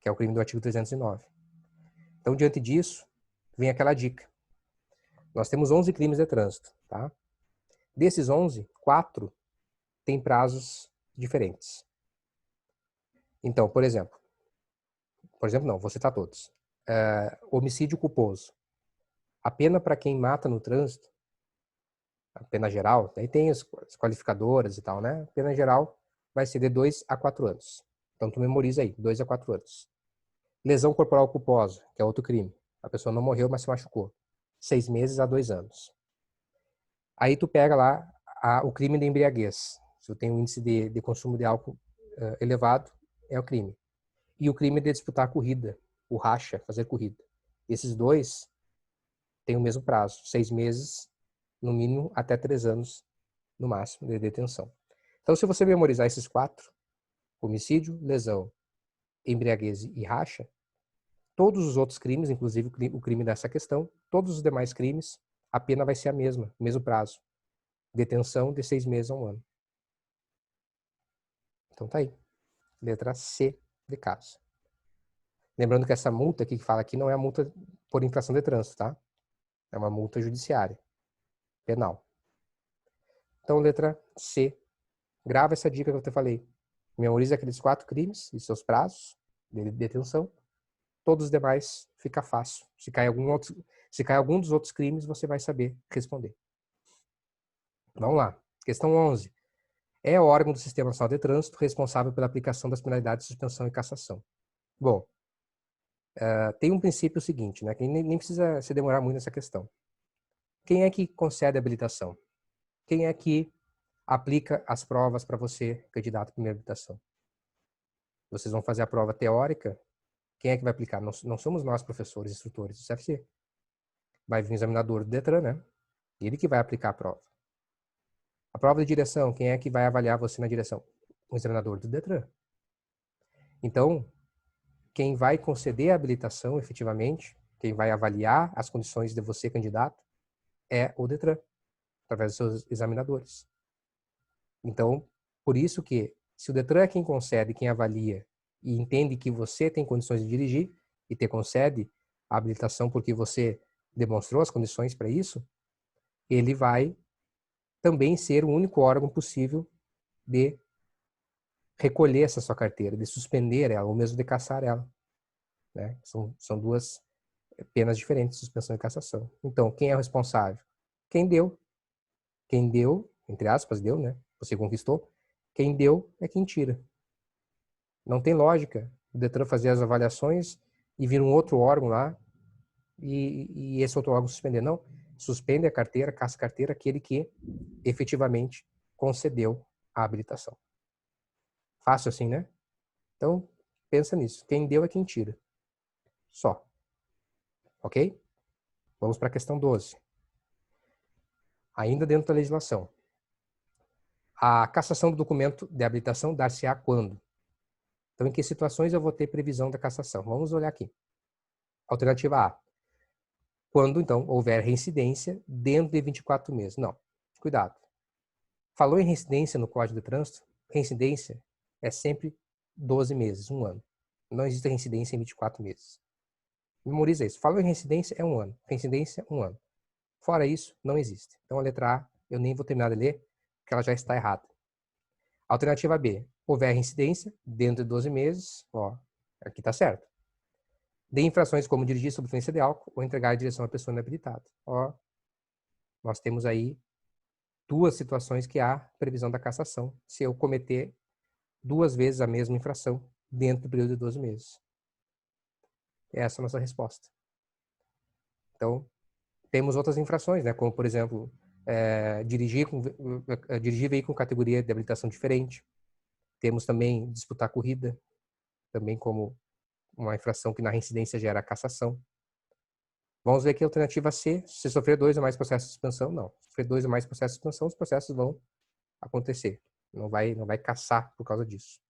que é o crime do artigo 309. Então, diante disso, vem aquela dica. Nós temos 11 crimes de trânsito, tá? Desses 11, 4 têm prazos diferentes. Então, por exemplo não, vou citar todos. Homicídio culposo. A pena para quem mata no trânsito, a pena geral, daí tem as qualificadoras e tal, né? A pena geral vai ser de 2 a 4 anos. Então, tu memoriza aí, 2 a 4 anos. Lesão corporal culposa, que é outro crime. A pessoa não morreu, mas se machucou. 6 meses a 2 anos. Aí tu pega lá o crime de embriaguez. Se eu tenho um índice de consumo de álcool elevado, é o crime. E o crime de disputar a corrida, o racha, fazer corrida. Esses dois têm o mesmo prazo, 6 meses, no mínimo, até 3 anos, no máximo, de detenção. Então, se você memorizar esses 4, homicídio, lesão, embriaguez e racha, todos os outros crimes, inclusive o crime dessa questão, todos os demais crimes, a pena vai ser a mesma, o mesmo prazo. Detenção de 6 meses a 1 ano. Então tá aí. Letra C de caso. Lembrando que essa multa aqui que fala aqui não é a multa por infração de trânsito, tá? É uma multa judiciária, penal. Então, letra C. Grava essa dica que eu te falei. Memoriza aqueles 4 crimes e seus prazos de detenção. Todos os demais fica fácil. Se cai algum dos outros crimes, você vai saber responder. Vamos lá. Questão 11. É o órgão do Sistema Nacional de Trânsito responsável pela aplicação das penalidades de suspensão e cassação. Bom, tem um princípio seguinte, né? Que nem precisa se demorar muito nessa questão. Quem é que concede a habilitação? Quem é que aplica as provas para você, candidato à primeira habilitação? Vocês vão fazer a prova teórica. Quem é que vai aplicar? Não somos nós, professores, instrutores do CFC. Vai vir o examinador do Detran, né? Ele que vai aplicar a prova. A prova de direção, quem é que vai avaliar você na direção? O examinador do Detran. Então, quem vai conceder a habilitação, efetivamente, quem vai avaliar as condições de você, candidato, é o Detran, através dos seus examinadores. Então, por isso que, se o Detran é quem concede, quem avalia, e entende que você tem condições de dirigir, e te concede a habilitação porque você demonstrou as condições para isso, ele vai também ser o único órgão possível de recolher essa sua carteira, de suspender ela, ou mesmo de cassar ela. Né? São duas penas diferentes, suspensão e cassação. Então, quem é o responsável? Quem deu. Quem deu, entre aspas, deu, né? Você conquistou. Quem deu é quem tira. Não tem lógica o Detran fazer as avaliações e vir um outro órgão lá e esse outro órgão suspender. Não. Suspende a carteira, caça a carteira, aquele que efetivamente concedeu a habilitação. Fácil assim, né? Então, pensa nisso. Quem deu é quem tira. Só. Ok? Vamos para a questão 12. Ainda dentro da legislação. A cassação do documento de habilitação dar-se-á quando? Então, em que situações eu vou ter previsão da cassação? Vamos olhar aqui. Alternativa A. Quando, então, houver reincidência dentro de 24 meses. Não. Cuidado. Falou em reincidência no Código de Trânsito, reincidência é sempre 12 meses, 1 ano. Não existe reincidência em 24 meses. Memoriza isso. Falou em reincidência, é 1 ano. Reincidência, 1 ano. Fora isso, não existe. Então, a letra A, eu nem vou terminar de ler, porque ela já está errada. Alternativa B. Houver reincidência dentro de 12 meses, ó, aqui está certo. De infrações como dirigir sob influência de álcool ou entregar a direção à pessoa inabilitada. Ó, nós temos aí 2 situações que há previsão da cassação, se eu cometer 2 vezes a mesma infração dentro do período de 12 meses. Essa é a nossa resposta. Então, temos outras infrações, né? Como, por exemplo, dirigir veículo com categoria de habilitação diferente. Temos também disputar corrida, também como uma infração que na reincidência gera cassação. Vamos ver aqui a alternativa C. Se sofrer 2 ou mais processos de suspensão, não. Se sofrer 2 ou mais processos de suspensão, os processos vão acontecer. Não vai caçar por causa disso.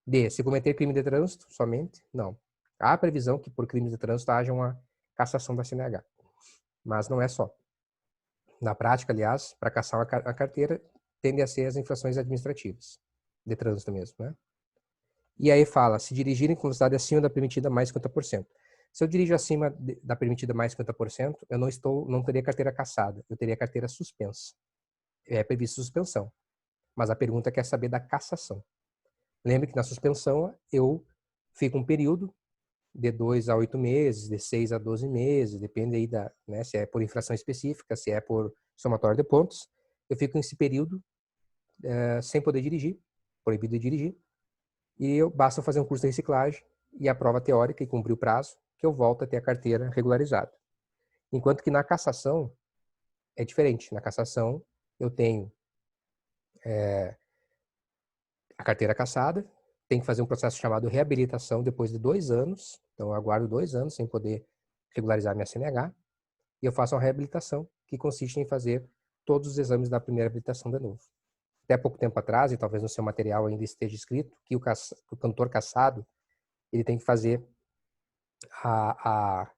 D. Se cometer crime de trânsito, somente? Não. Há previsão que por crime de trânsito haja uma cassação da CNH. Mas não é só. Na prática, aliás, para caçar a carteira, tende a ser as infrações administrativas. De trânsito mesmo, né? E aí fala, se dirigirem com velocidade acima da permitida mais 50%. Se eu dirijo acima da permitida mais 50%, eu não teria carteira cassada, eu teria carteira suspensa. É prevista suspensão. Mas a pergunta quer saber da cassação. Lembre que na suspensão eu fico um período de 2 a 8 meses, de 6 a 12 meses, depende aí né, se é por infração específica, se é por somatório de pontos. Eu fico nesse período sem poder dirigir, proibido de dirigir, e basta fazer um curso de reciclagem e a prova teórica e cumprir o prazo, que eu volto a ter a carteira regularizada. Enquanto que na cassação é diferente. Na cassação eu tenho a carteira cassada, tem que fazer um processo chamado reabilitação depois de 2 anos, então eu aguardo 2 anos sem poder regularizar minha CNH, e eu faço uma reabilitação, que consiste em fazer todos os exames da primeira habilitação de novo. Até pouco tempo atrás, e talvez no seu material ainda esteja escrito, que o condutor cassado, ele tem que fazer a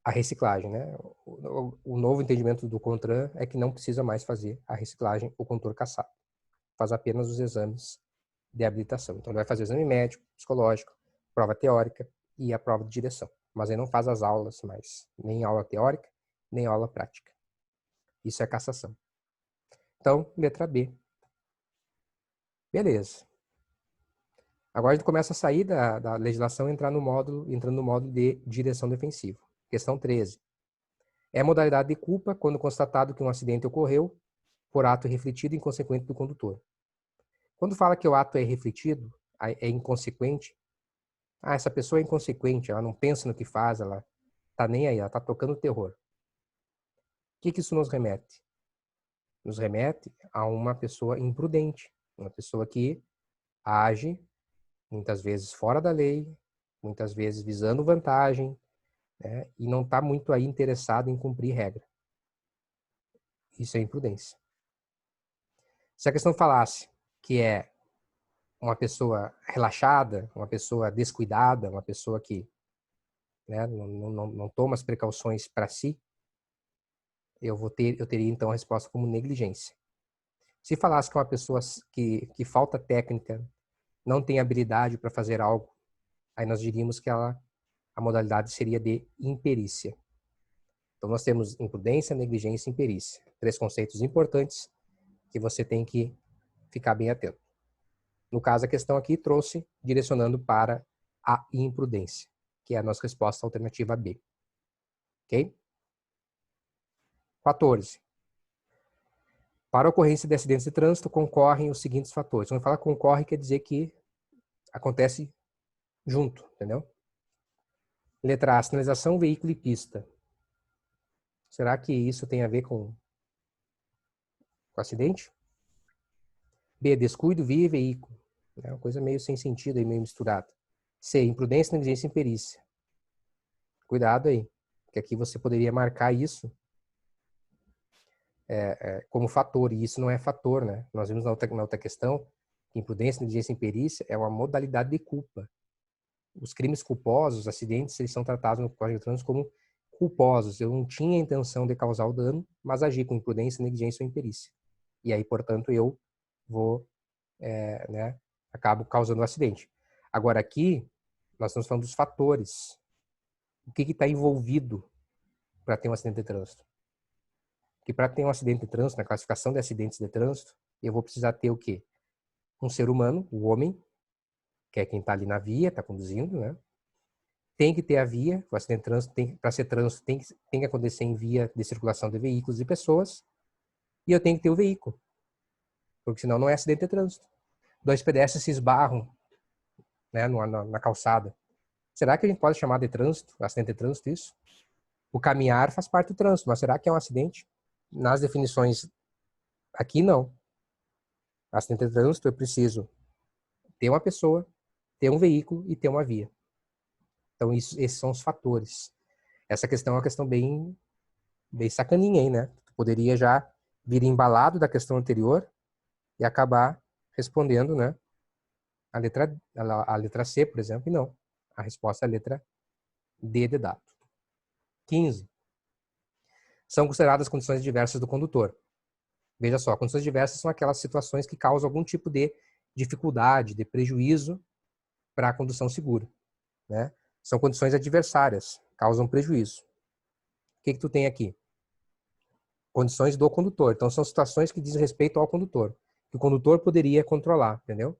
reciclagem, né? O novo entendimento do CONTRAN é que não precisa mais fazer a reciclagem o condutor cassado. Faz apenas os exames de habilitação. Então, ele vai fazer o exame médico, psicológico, prova teórica e a prova de direção. Mas ele não faz as aulas mais, nem aula teórica, nem aula prática. Isso é cassação. Então, letra B. Beleza. Agora a gente começa a sair da legislação e entrando no módulo de direção defensiva. Questão 13. É a modalidade de culpa quando constatado que um acidente ocorreu por ato refletido e inconsequente do condutor. Quando fala que o ato é refletido, é inconsequente, essa pessoa é inconsequente, ela não pensa no que faz, ela tá nem aí, ela tá tocando terror. O que isso nos remete? Nos remete a uma pessoa imprudente, uma pessoa que age muitas vezes fora da lei, muitas vezes visando vantagem, né, e não está muito aí interessado em cumprir regra. Isso é imprudência. Se a questão falasse que é uma pessoa relaxada, uma pessoa descuidada, uma pessoa que, né, não toma as precauções para si, eu teria então a resposta como negligência. Se falasse que é uma pessoa que falta técnica, não tem habilidade para fazer algo, aí nós diríamos que a modalidade seria de imperícia. Então nós temos imprudência, negligência e imperícia. 3 conceitos importantes que você tem que ficar bem atento. No caso, a questão aqui trouxe direcionando para a imprudência, que é a nossa resposta alternativa B. Ok? 14. Para a ocorrência de acidentes de trânsito, concorrem os seguintes fatores. Quando fala concorre, quer dizer que acontece junto, entendeu? Letra A, sinalização, veículo e pista. Será que isso tem a ver com acidente? B, descuido, via e veículo. É uma coisa meio sem sentido e meio misturada. C, imprudência, negligência e imperícia. Cuidado aí, porque aqui você poderia marcar isso como fator, e isso não é fator, né? Nós vimos na outra questão que imprudência, negligência e imperícia é uma modalidade de culpa. Os crimes culposos, os acidentes, eles são tratados no Código de Trânsito como culposos. Eu não tinha a intenção de causar o dano, mas agi com imprudência, negligência ou imperícia. E aí, portanto, eu vou, né, acabo causando o acidente. Agora aqui, nós estamos falando dos fatores. O que está envolvido para ter um acidente de trânsito? Porque para ter um acidente de trânsito, na classificação de acidentes de trânsito, eu vou precisar ter o quê? Um ser humano, o homem, que é quem está ali na via, está conduzindo, né? Tem que ter a via, o acidente de trânsito, para ser trânsito, tem que acontecer em via de circulação de veículos e pessoas, e eu tenho que ter o veículo, porque senão não é acidente de trânsito. 2 pedestres se esbarram, né, na calçada. Será que a gente pode chamar de trânsito, acidente de trânsito, isso? O caminhar faz parte do trânsito, mas será que é um acidente? Nas definições aqui, não. Acidente de trânsito, eu preciso ter uma pessoa, ter um veículo e ter uma via. Então, esses são os fatores. Essa questão é uma questão bem sacaninha, hein, né? Tu poderia já vir embalado da questão anterior e acabar respondendo, né, a letra C, por exemplo, e não. A resposta é a letra D de dado. 15. São consideradas condições diversas do condutor. Veja só, condições diversas são aquelas situações que causam algum tipo de dificuldade, de prejuízo para a condução segura, né? São condições adversárias, causam prejuízo. O que tu tem aqui? Condições do condutor. Então, são situações que dizem respeito ao condutor, que o condutor poderia controlar, entendeu?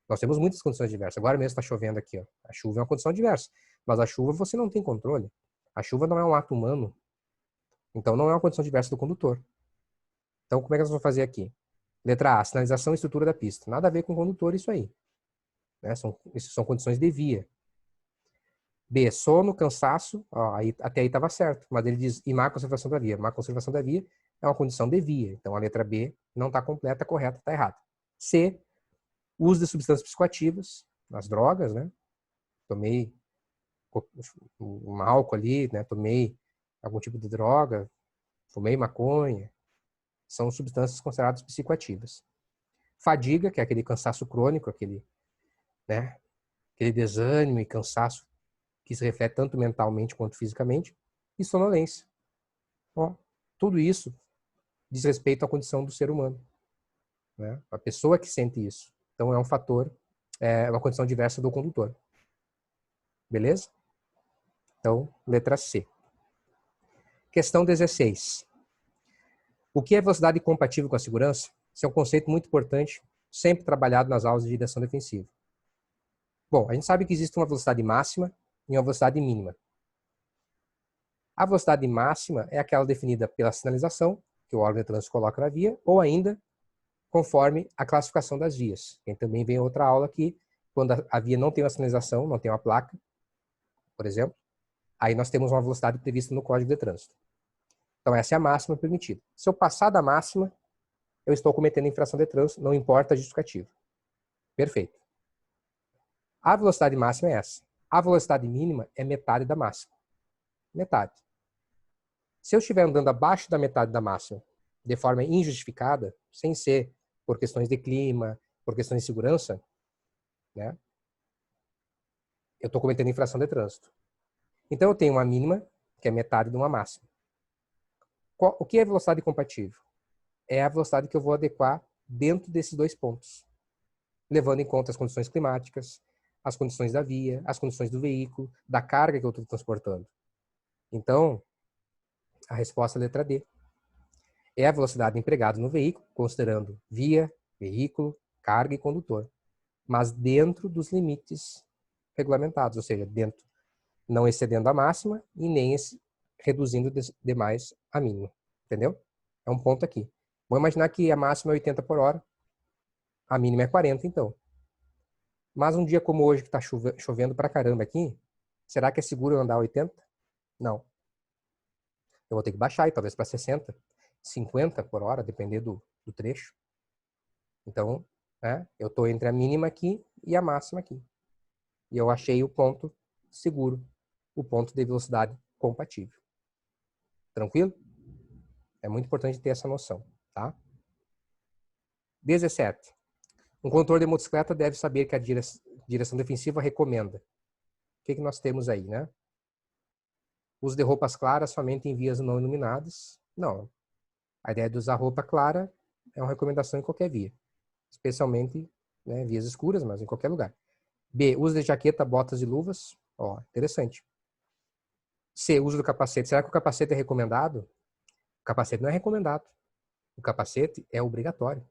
Nós temos muitas condições diversas. Agora mesmo está chovendo aqui, ó. A chuva é uma condição diversa, mas a chuva você não tem controle. A chuva não é um ato humano, então não é uma condição diversa do condutor. Então, como é que nós vamos fazer aqui? Letra A, sinalização e estrutura da pista. Nada a ver com o condutor isso aí, né? Isso são condições de via. B, sono, cansaço, ó, até aí estava certo, mas ele diz, e má conservação da via. Má conservação da via é uma condição de via, então a letra B não está completa, correta, está errada. C, uso de substâncias psicoativas, as drogas, né? Tomei um álcool ali, né? Tomei algum tipo de droga, fumei maconha, são substâncias consideradas psicoativas. Fadiga, que é aquele cansaço crônico, aquele, né? Aquele desânimo e cansaço que se reflete tanto mentalmente quanto fisicamente, e sonolência. Ó, tudo isso diz respeito à condição do ser humano, né? A pessoa que sente isso. Então é um fator, é uma condição diversa do condutor. Beleza? Então, letra C. Questão 16. O que é velocidade compatível com a segurança? Esse é um conceito muito importante, sempre trabalhado nas aulas de direção defensiva. Bom, a gente sabe que existe uma velocidade máxima e uma velocidade mínima. A velocidade máxima é aquela definida pela sinalização, que o órgão de trânsito coloca na via, ou ainda conforme a classificação das vias. Tem também vem outra aula que, quando a via não tem uma sinalização, não tem uma placa, por exemplo, aí nós temos uma velocidade prevista no Código de Trânsito. Então essa é a máxima permitida. Se eu passar da máxima, eu estou cometendo infração de trânsito, não importa a justificativa. Perfeito. A velocidade máxima é essa. A velocidade mínima é metade da máxima. Metade. Se eu estiver andando abaixo da metade da máxima, de forma injustificada, sem ser por questões de clima, por questões de segurança, né, eu estou cometendo infração de trânsito. Então eu tenho uma mínima, que é metade de uma máxima. O que é velocidade compatível? É a velocidade que eu vou adequar dentro desses dois pontos, levando em conta as condições climáticas, as condições da via, as condições do veículo, da carga que eu estou transportando. Então, a resposta é a letra D. É a velocidade empregada no veículo, considerando via, veículo, carga e condutor, mas dentro dos limites regulamentados, ou seja, dentro, não excedendo a máxima e nem reduzindo demais a mínima. Entendeu? É um ponto aqui. Vamos imaginar que a máxima é 80 por hora, a mínima é 40, então. Mas um dia como hoje, que está chovendo pra caramba aqui, será que é seguro eu andar 80? Não. Eu vou ter que baixar, e talvez para 60, 50 por hora, depender do trecho. Então, né, eu estou entre a mínima aqui e a máxima aqui. E eu achei o ponto seguro, o ponto de velocidade compatível. Tranquilo? É muito importante ter essa noção, tá? 17. Um condutor de motocicleta deve saber que a direção defensiva recomenda. O que nós temos aí, né? Uso de roupas claras somente em vias não iluminadas. Não. A ideia de usar roupa clara é uma recomendação em qualquer via. Especialmente, né, vias escuras, mas em qualquer lugar. B. Uso de jaqueta, botas e luvas. Ó, interessante. C. Uso do capacete. Será que o capacete é recomendado? O capacete não é recomendado. O capacete é obrigatório.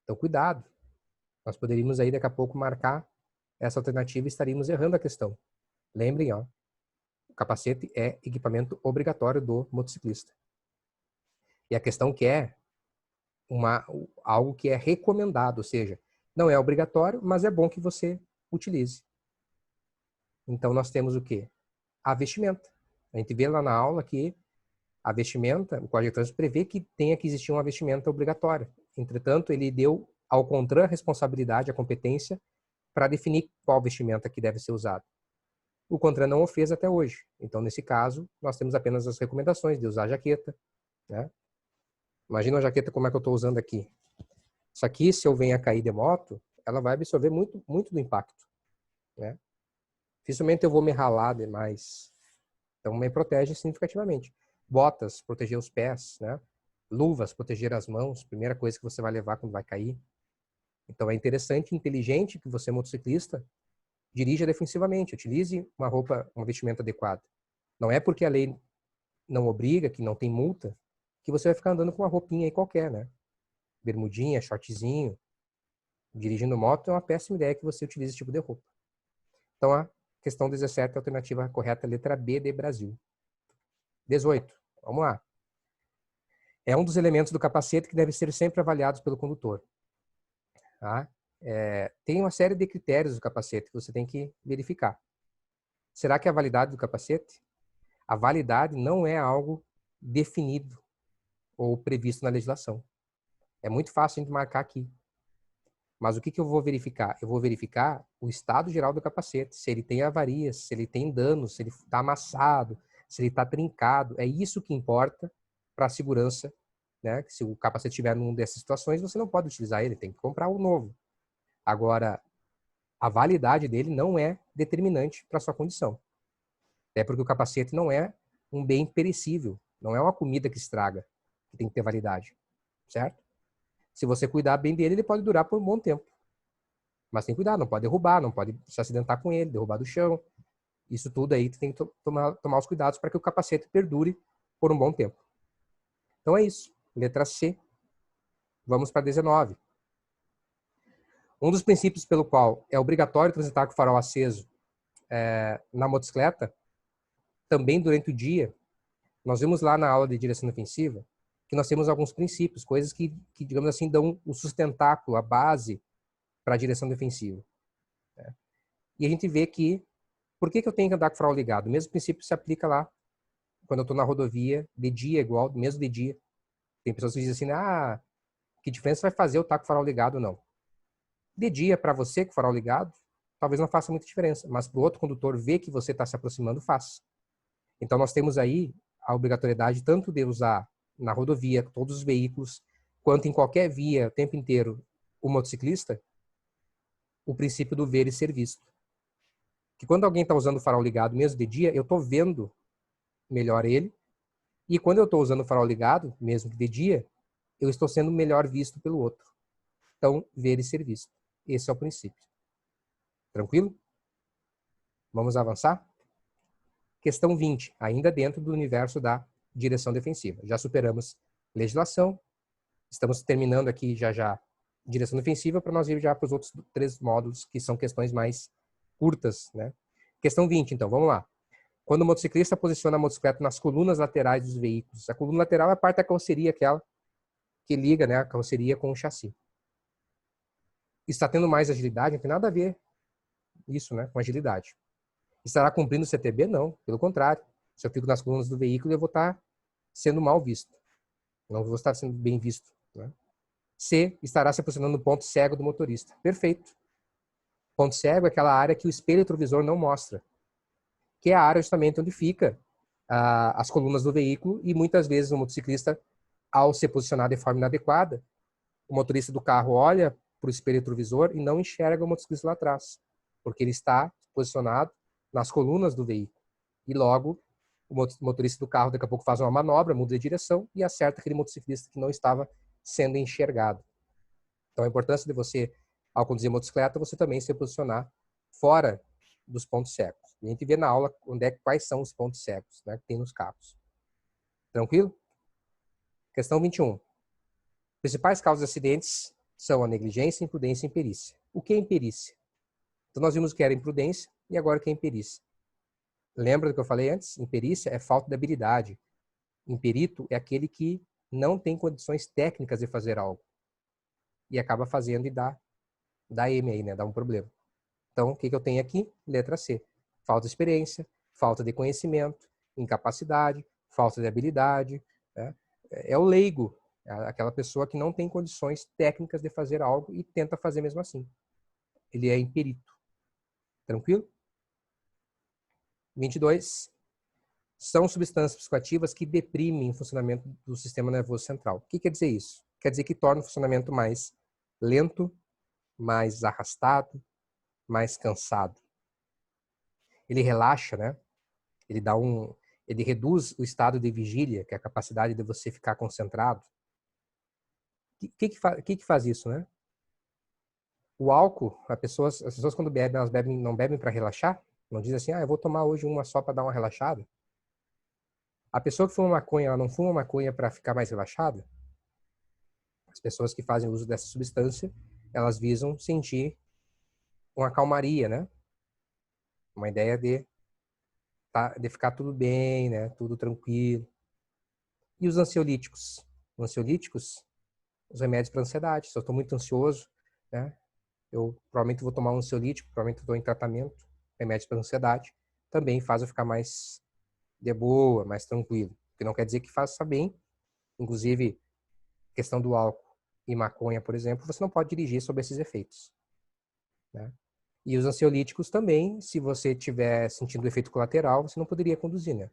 Então, cuidado. Nós poderíamos aí, daqui a pouco, marcar essa alternativa e estaríamos errando a questão. Lembrem, ó, o capacete é equipamento obrigatório do motociclista. E a questão que é algo que é recomendado, ou seja, não é obrigatório, mas é bom que você utilize. Então, nós temos o quê? A vestimenta. A gente vê lá na aula que a vestimenta, o Código de Trânsito prevê que tenha que existir uma vestimenta obrigatória. Entretanto, ele deu ao CONTRAN a responsabilidade, a competência, para definir qual vestimenta que deve ser usada. O CONTRAN não o fez até hoje. Então, nesse caso, nós temos apenas as recomendações de usar jaqueta, né? Imagina a jaqueta como é que eu estou usando aqui. Isso aqui, se eu venho a cair de moto, ela vai absorver muito, muito do impacto, né? Dificilmente eu vou me ralar demais. Então, me protege significativamente. Botas, proteger os pés, né? Luvas, proteger as mãos, primeira coisa que você vai levar quando vai cair. Então, é interessante e inteligente que você, motociclista, dirija defensivamente, utilize uma roupa, um vestimento adequado. Não é porque a lei não obriga, que não tem multa, que você vai ficar andando com uma roupinha aí qualquer, né? Bermudinha, shortzinho. Dirigindo moto é uma péssima ideia que você utilize esse tipo de roupa. Então, a questão 17, a alternativa correta é a letra B de Brasil. 18, vamos lá. É um dos elementos do capacete que deve ser sempre avaliados pelo condutor. Tá? Tem uma série de critérios do capacete que você tem que verificar. Será que a validade do capacete? A validade não é algo definido ou previsto na legislação. É muito fácil a gente marcar aqui. Mas o que eu vou verificar? Eu vou verificar o estado geral do capacete, se ele tem avarias, se ele tem danos, se ele está amassado, se ele está trincado. É isso que importa para a segurança, né? Se o capacete estiver numa dessas situações, você não pode utilizar ele, tem que comprar um novo. Agora, a validade dele não é determinante para a sua condição. É porque o capacete não é um bem perecível, não é uma comida que estraga, que tem que ter validade, certo? Se você cuidar bem dele, ele pode durar por um bom tempo. Mas tem que cuidar, não pode derrubar, não pode se acidentar com ele, derrubar do chão. Isso tudo aí tu tem que tomar os cuidados para que o capacete perdure por um bom tempo. Então é isso. Letra C. Vamos para 19. Um dos princípios pelo qual é obrigatório transitar com o farol aceso na motocicleta, também durante o dia, nós vimos lá na aula de direção defensiva que nós temos alguns princípios, coisas que digamos assim, dão o sustentáculo, a base para a direção defensiva. Né? E a gente vê que, por que eu tenho que andar com o farol ligado? O mesmo princípio se aplica lá, quando eu estou na rodovia, de dia igual, mesmo de dia. Tem pessoas que dizem assim, que diferença vai fazer eu estar com o farol ligado? Não. De dia, para você com o farol ligado, talvez não faça muita diferença, mas para o outro condutor ver que você está se aproximando, faz. Então nós temos aí a obrigatoriedade tanto de usar na rodovia, todos os veículos, quanto em qualquer via, o tempo inteiro, o motociclista, o princípio do ver e ser visto. Que quando alguém está usando o farol ligado, mesmo de dia, eu estou vendo melhor ele, e quando eu estou usando o farol ligado, mesmo que de dia, eu estou sendo melhor visto pelo outro. Então, ver e ser visto. Esse é o princípio. Tranquilo? Vamos avançar? Questão 20, ainda dentro do universo da direção defensiva. Já superamos legislação, estamos terminando aqui já direção defensiva para nós ir já para os outros 3 módulos, que são questões mais curtas, né? Questão 20, então, vamos lá. Quando o motociclista posiciona a motocicleta nas colunas laterais dos veículos, a coluna lateral é a parte da carroceria, aquela que liga, né, a carroceria com o chassi. Está tendo mais agilidade? Não tem nada a ver isso, né, com agilidade. Estará cumprindo o CTB? Não, pelo contrário. Se eu fico nas colunas do veículo, eu vou estar sendo mal visto. Não vou estar sendo bem visto. Né? C, estará se posicionando no ponto cego do motorista. Perfeito. Ponto cego é aquela área que o espelho retrovisor não mostra, que é a área justamente onde fica as colunas do veículo, e muitas vezes o motociclista, ao se posicionar de forma inadequada, o motorista do carro olha para o espelho retrovisor e não enxerga o motociclista lá atrás, porque ele está posicionado nas colunas do veículo. E logo, o motorista do carro daqui a pouco faz uma manobra, muda de direção e acerta aquele motociclista que não estava sendo enxergado. Então, a importância de você, ao conduzir motocicleta, você também se posicionar fora dos pontos cegos. E a gente vê na aula quais são os pontos cegos, né, que tem nos carros. Tranquilo? Questão 21. Principais causas de acidentes são a negligência, imprudência e imperícia. O que é imperícia? Então, nós vimos que era imprudência e agora o que é imperícia. Lembra do que eu falei antes? Imperícia é falta de habilidade. Imperito é aquele que não tem condições técnicas de fazer algo. E acaba fazendo e dá M aí, né? Dá um problema. Então, o que eu tenho aqui? Letra C. Falta de experiência, falta de conhecimento, incapacidade, falta de habilidade. Né? É o leigo, aquela pessoa que não tem condições técnicas de fazer algo e tenta fazer mesmo assim. Ele é imperito. Tranquilo? 22. São substâncias psicoativas que deprimem o funcionamento do sistema nervoso central. O que quer dizer isso? Quer dizer que torna o funcionamento mais lento, mais arrastado, mais cansado. Ele relaxa, né? Ele reduz o estado de vigília, que é a capacidade de você ficar concentrado. O que faz isso, né? O álcool, as pessoas quando bebem, elas não bebem para relaxar? Não dizem assim, eu vou tomar hoje uma só para dar uma relaxada. A pessoa que fuma maconha, ela não fuma maconha para ficar mais relaxada? As pessoas que fazem uso dessa substância, elas visam sentir uma calmaria, né? Uma ideia de ficar tudo bem, né? Tudo tranquilo. E os ansiolíticos? Os ansiolíticos, os remédios para ansiedade. Se eu estou muito ansioso, né? Eu provavelmente vou tomar um ansiolítico, provavelmente estou em tratamento, remédios para ansiedade. Também faz eu ficar mais de boa, mais tranquilo. Que não quer dizer que faça bem. Inclusive, questão do álcool e maconha, por exemplo, você não pode dirigir sob esses efeitos, né? E os ansiolíticos também, se você estiver sentindo o efeito colateral, você não poderia conduzir, né?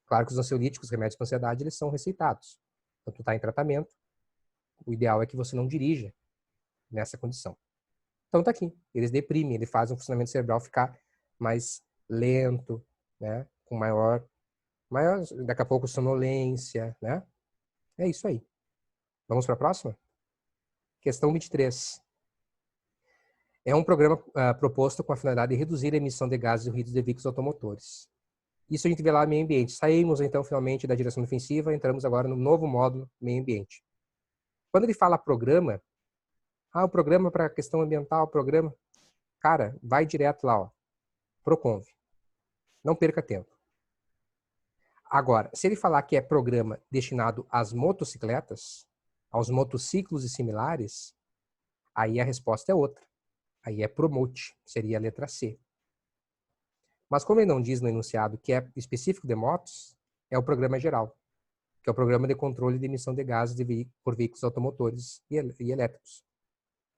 Claro que os ansiolíticos, remédios para ansiedade, eles são receitados. Então, tu está em tratamento, o ideal é que você não dirija nessa condição. Então, tá aqui. Eles deprimem, ele faz o funcionamento cerebral ficar mais lento, né? Com maior, daqui a pouco, sonolência, né? É isso aí. Vamos para a próxima? Questão 23. É um programa proposto com a finalidade de reduzir a emissão de gases e ruídos de veículos automotores. Isso a gente vê lá no meio ambiente. Saímos, então, finalmente, da direção defensiva, entramos agora no novo módulo meio ambiente. Quando ele fala programa, o programa para a questão ambiental, programa, cara, vai direto lá, ó, Proconv. Não perca tempo. Agora, se ele falar que é programa destinado às motocicletas, aos motociclos e similares, aí a resposta é outra. Aí é Promote, seria a letra C. Mas como ele não diz no enunciado que é específico de motos, é o programa geral, que é o programa de controle de emissão de gases por veículos automotores e elétricos,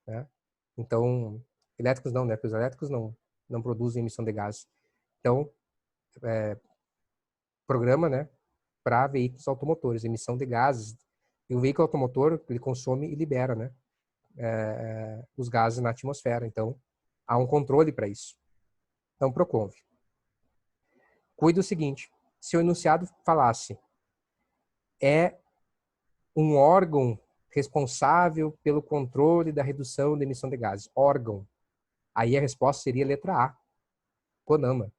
né? Então, elétricos não, né? Porque os elétricos não produzem emissão de gases. Então, programa, né, para veículos automotores, emissão de gases. E o veículo automotor, ele consome e libera, né, os gases na atmosfera. Então, há um controle para isso. Então, Proconv. Cuide do seguinte, se o enunciado falasse é um órgão responsável pelo controle da redução da emissão de gases, órgão, aí a resposta seria letra A, CONAMA,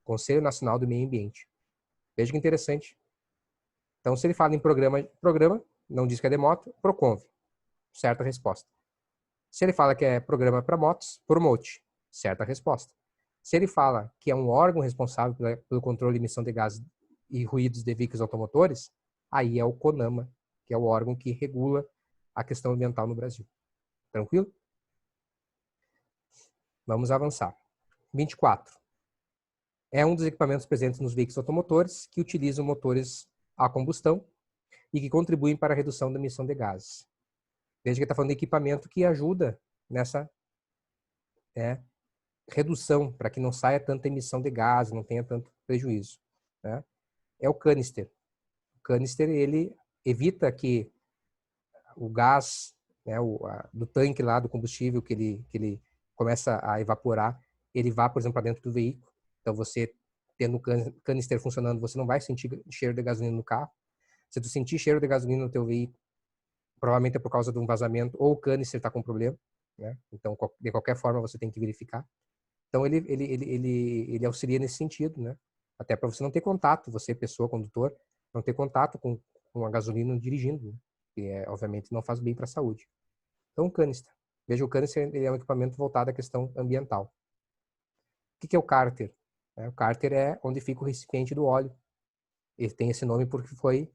Conselho Nacional do Meio Ambiente. Veja que interessante. Então, se ele fala em programa, não diz que é de moto, Proconv, certa resposta. Se ele fala que é programa para motos, Promote, certa resposta. Se ele fala que é um órgão responsável pelo controle de emissão de gases e ruídos de veículos automotores, aí é o CONAMA, que é o órgão que regula a questão ambiental no Brasil. Tranquilo? Vamos avançar. 24. É um dos equipamentos presentes nos veículos automotores que utilizam motores a combustão e que contribuem para a redução da emissão de gases. Veja que está falando de equipamento que ajuda nessa redução, para que não saia tanta emissão de gases, não tenha tanto prejuízo, né? É o canister. O canister, ele evita que o gás, né, do tanque lá do combustível que ele começa a evaporar, ele vá, por exemplo, para dentro do veículo. Então, você tendo o canister funcionando, você não vai sentir cheiro de gasolina no carro. Se tu sentir cheiro de gasolina no teu veículo, provavelmente é por causa de um vazamento ou o canister está com problema, né? Então, de qualquer forma, você tem que verificar. Então, ele auxilia nesse sentido, né? Até para você não ter contato, você, pessoa, condutor, não ter contato com a gasolina dirigindo, né? Que, obviamente, não faz bem para a saúde. Então, o canister. Veja, o canister ele é um equipamento voltado à questão ambiental. O que é o cárter? O cárter é onde fica o recipiente do óleo. Ele tem esse nome porque foi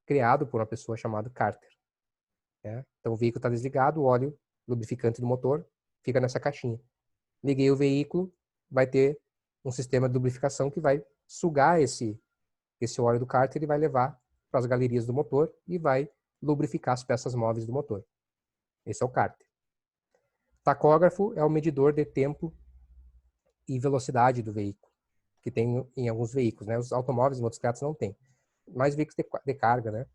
criado por uma pessoa chamada Carter. Então, o veículo está desligado, o óleo lubrificante do motor fica nessa caixinha. Liguei o veículo, vai ter um sistema de lubrificação que vai sugar esse óleo do cárter e vai levar para as galerias do motor e vai lubrificar as peças móveis do motor. Esse é o cárter. Tacógrafo é o medidor de tempo e velocidade do veículo, que tem em alguns veículos, né? Os automóveis e motocicletas não tem. Mais veículos de carga, né?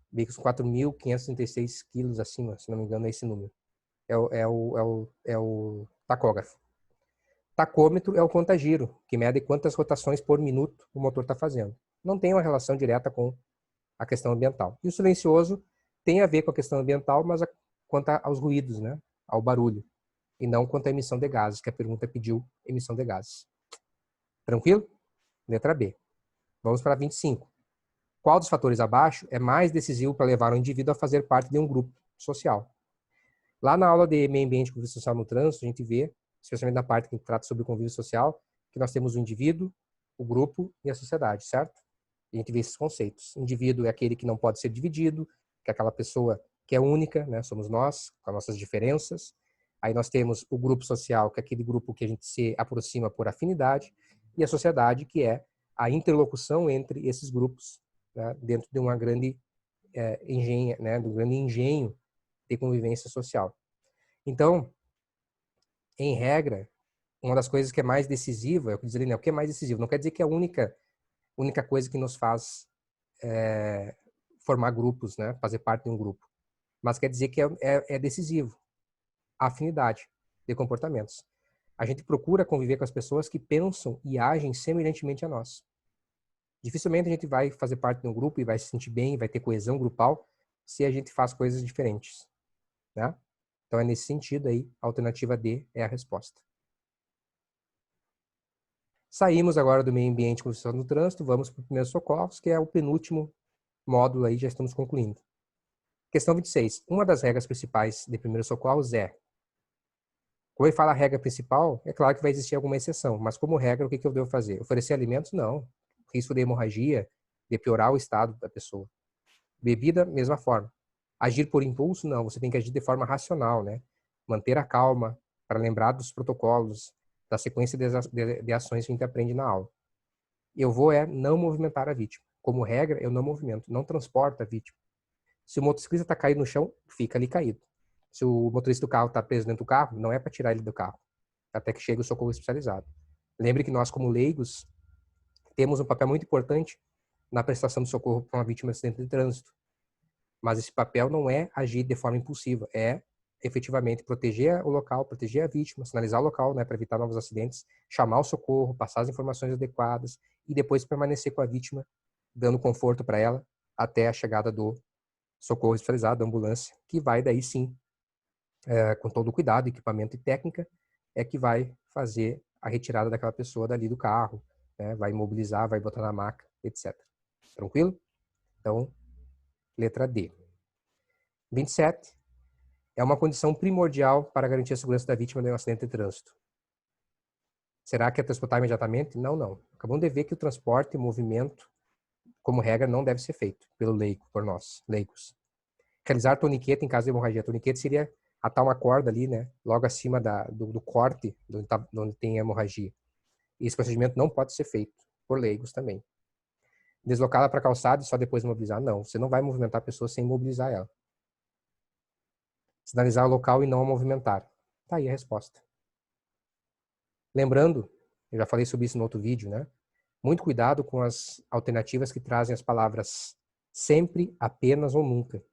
Veículos com 4.536 quilos acima, se não me engano, é esse número. é o tacógrafo. Tacômetro é o contagiro, que mede quantas rotações por minuto o motor está fazendo. Não tem uma relação direta com a questão ambiental. E o silencioso tem a ver com a questão ambiental, mas quanto aos ruídos, né? Ao barulho. E não quanto à emissão de gases, que a pergunta pediu emissão de gases. Tranquilo? Letra B. Vamos para 25. Qual dos fatores abaixo é mais decisivo para levar o indivíduo a fazer parte de um grupo social? Lá na aula de meio ambiente e convívio social no trânsito, a gente vê, especialmente na parte que trata sobre o convívio social, que nós temos o indivíduo, o grupo e a sociedade, certo? E a gente vê esses conceitos. O indivíduo é aquele que não pode ser dividido, que é aquela pessoa que é única, né? Somos nós, com as nossas diferenças. Aí nós temos o grupo social, que é aquele grupo que a gente se aproxima por afinidade, e a sociedade, que é a interlocução entre esses grupos, né? Dentro de uma grande engenho, né? Do grande engenho de convivência social. Então, em regra, uma das coisas que é mais decisiva, eu quis dizer, né, o que é mais decisivo, não quer dizer que é a única coisa que nos faz formar grupos, né, fazer parte de um grupo, mas quer dizer que é decisivo a afinidade de comportamentos. A gente procura conviver com as pessoas que pensam e agem semelhantemente a nós. Dificilmente a gente vai fazer parte de um grupo e vai se sentir bem, vai ter coesão grupal, se a gente faz coisas diferentes, né? Então é nesse sentido aí, a alternativa D é a resposta. Saímos agora do meio ambiente com no trânsito, vamos para o primeiro socorros, que é o penúltimo módulo aí, já estamos concluindo. Questão 26. Uma das regras principais de primeiros socorros é, quando ele fala a regra principal, é claro que vai existir alguma exceção, mas como regra, o que eu devo fazer? Oferecer alimentos? Não. Risco de hemorragia, de piorar o estado da pessoa. Bebida, mesma forma. Agir por impulso? Não. Você tem que agir de forma racional, né? Manter a calma, para lembrar dos protocolos, da sequência de ações que a gente aprende na aula. Eu vou não movimentar a vítima. Como regra, eu não movimento, não transporto a vítima. Se o motociclista está caído no chão, fica ali caído. Se o motorista do carro está preso dentro do carro, não é para tirar ele do carro, até que chegue o socorro especializado. Lembre que nós, como leigos, temos um papel muito importante na prestação de socorro para uma vítima de acidente de trânsito. Mas esse papel não é agir de forma impulsiva, é efetivamente proteger o local, proteger a vítima, sinalizar o local, né, para evitar novos acidentes, chamar o socorro, passar as informações adequadas e depois permanecer com a vítima, dando conforto para ela até a chegada do socorro especializado, da ambulância, que vai daí sim, com todo o cuidado, equipamento e técnica, é que vai fazer a retirada daquela pessoa dali do carro, né, vai imobilizar, vai botar na maca, etc. Tranquilo? Então, letra D. 27. É uma condição primordial para garantir a segurança da vítima de um acidente de trânsito. Será que é transportar imediatamente? Não, não. Acabamos de ver que o transporte e movimento, como regra, não deve ser feito pelo leigo, por nós, leigos. Realizar toniquete em caso de hemorragia. Toniquete seria atar uma corda ali, né, logo acima do corte, onde tem hemorragia. E esse procedimento não pode ser feito por leigos também. Deslocá-la para a calçada e só depois mobilizar? Não, você não vai movimentar a pessoa sem mobilizar ela. Sinalizar o local e não a movimentar. Tá aí a resposta. Lembrando, eu já falei sobre isso no outro vídeo, né? Muito cuidado com as alternativas que trazem as palavras sempre, apenas ou nunca.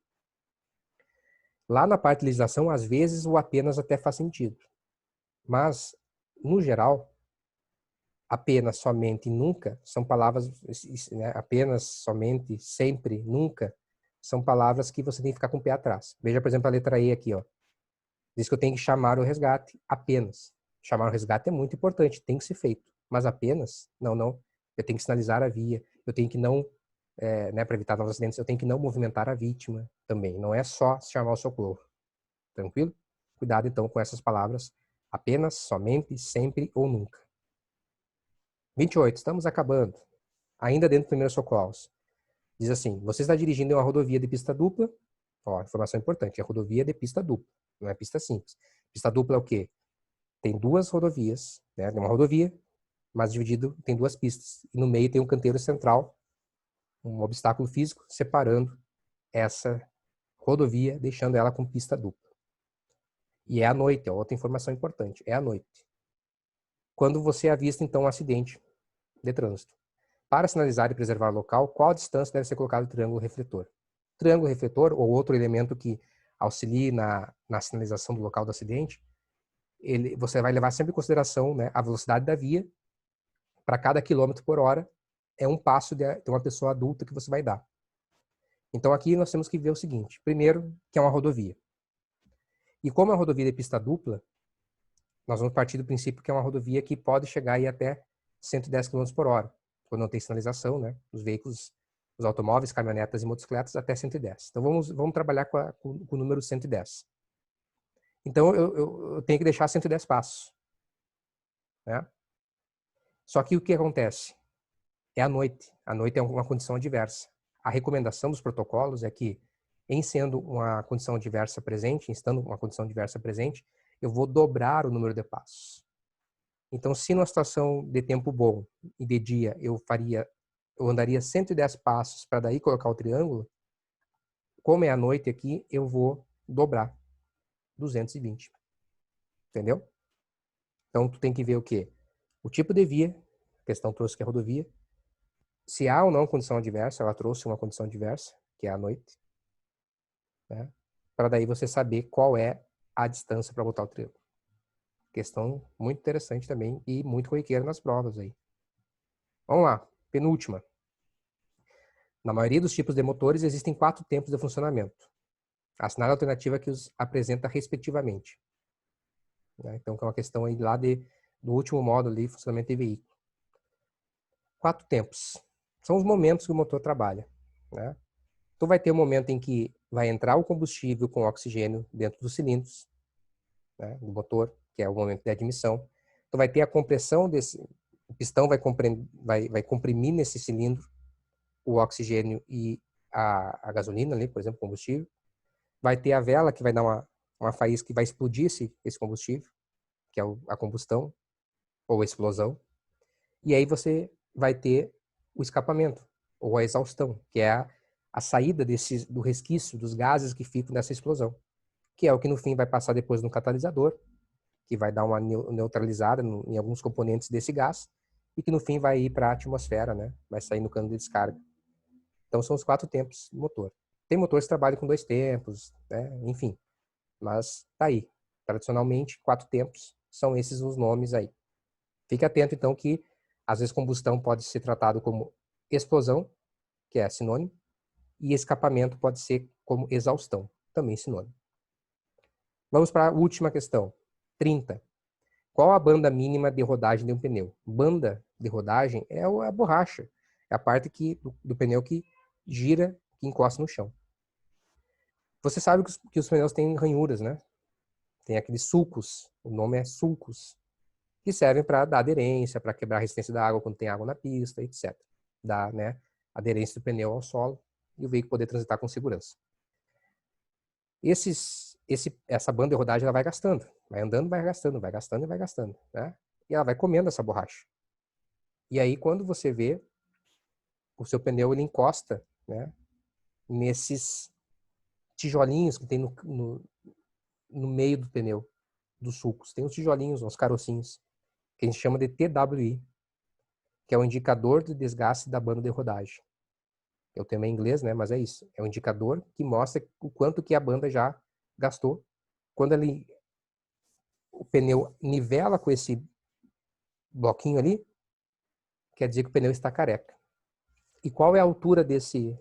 Lá na parte de legislação, às vezes o apenas até faz sentido. Mas, no geral, apenas, somente e nunca são palavras, né? Apenas, somente, sempre, nunca, são palavras que você tem que ficar com o pé atrás. Veja, por exemplo, a letra E aqui, ó. Diz que eu tenho que chamar o resgate apenas. Chamar o resgate é muito importante, tem que ser feito. Mas apenas, não, não. Eu tenho que sinalizar a via, eu tenho que não, né, para evitar novos acidentes, eu tenho que não movimentar a vítima também. Não é só chamar o socorro. Tranquilo? Cuidado então com essas palavras. Apenas, somente, sempre ou nunca. 28. Estamos acabando. Ainda dentro do primeiro socorros. Diz assim, você está dirigindo em uma rodovia de pista dupla. Ó, informação importante, é rodovia de pista dupla, não é pista simples. Pista dupla é o quê? Tem duas rodovias, né? Tem uma rodovia, mas dividido, tem duas pistas. E no meio tem um canteiro central, um obstáculo físico, separando essa rodovia, deixando ela com pista dupla. E é à noite, é outra informação importante, é à noite. Quando você avista, então, um acidente de trânsito. Para sinalizar e preservar o local, qual a distância deve ser colocado o triângulo refletor? Triângulo refletor, ou outro elemento que auxilie na na sinalização do local do acidente, você vai levar sempre em consideração, né, a velocidade da via. Para cada quilômetro por hora é um passo de uma pessoa adulta que você vai dar. Então aqui nós temos que ver o seguinte: primeiro, que é uma rodovia. E como é uma rodovia de pista dupla, nós vamos partir do princípio que é uma rodovia que pode chegar aí até 110 km por hora, quando não tem sinalização, né? Os veículos, os automóveis, caminhonetas e motocicletas até 110. Então vamos trabalhar com o número 110. Então eu tenho que deixar 110 passos, né? Só que o que acontece? É à noite. À noite é uma condição adversa. A recomendação dos protocolos é que, em sendo uma condição adversa presente, em estando uma condição adversa presente, eu vou dobrar o número de passos. Então, se numa situação de tempo bom e de dia eu andaria 110 passos para daí colocar o triângulo, como é à noite aqui, eu vou dobrar 220. Entendeu? Então, tu tem que ver o quê? O tipo de via, a questão trouxe que é rodovia, se há ou não condição adversa, ela trouxe uma condição adversa, que é à noite, né? Para daí você saber qual é a distância para botar o triângulo. Questão muito interessante também e muito corriqueira nas provas aí. Vamos lá, penúltima. Na maioria dos tipos de motores existem 4 tempos de funcionamento. Assinale a alternativa que os apresenta respectivamente. Né? Então, é uma questão aí lá do último módulo ali, funcionamento de veículo. 4 tempos. São os momentos que o motor trabalha, né? Tu vai ter um momento em que vai entrar o combustível com oxigênio dentro dos cilindros, né, do motor, que é o momento de admissão. Tu vai ter a compressão o pistão vai comprimir nesse cilindro o oxigênio e a gasolina ali, por exemplo, combustível. Vai ter a vela que vai dar uma faísca que vai explodir esse combustível, que é a combustão ou a explosão. E aí você vai ter o escapamento ou a exaustão, que é a saída do resquício dos gases que ficam nessa explosão, que é o que no fim vai passar depois no catalisador, que vai dar uma neutralizada em alguns componentes desse gás e que no fim vai ir para a atmosfera, né? Vai sair no cano de descarga. Então são os 4 tempos do motor. Tem motores que trabalham com 2 tempos, né? Enfim, mas tá aí. Tradicionalmente, 4 tempos são esses os nomes aí. Fique atento então que às vezes combustão pode ser tratado como explosão, que é sinônimo, e escapamento pode ser como exaustão, também sinônimo. Vamos para a última questão. 30. Qual a banda mínima de rodagem de um pneu? Banda de rodagem é a borracha. É a parte do pneu que gira, que encosta no chão. Você sabe que os pneus têm ranhuras, né? Tem aqueles sulcos, o nome é sulcos, que servem para dar aderência, para quebrar a resistência da água quando tem água na pista, etc. Dar, né, aderência do pneu ao solo e o veículo poder transitar com segurança. Essa banda de rodagem ela vai gastando, vai andando, vai gastando, vai gastando e vai gastando, né? E ela vai comendo essa borracha. E aí quando você vê, o seu pneu ele encosta, né, nesses tijolinhos que tem no meio do pneu, dos sulcos. Tem os tijolinhos, os carocinhos, que a gente chama de TWI, que é o indicador de desgaste da banda de rodagem. Eu tenho em inglês, né, mas é isso. É um indicador que mostra o quanto que a banda já gastou. Quando o pneu nivela com esse bloquinho ali, quer dizer que o pneu está careca. E qual é a altura desse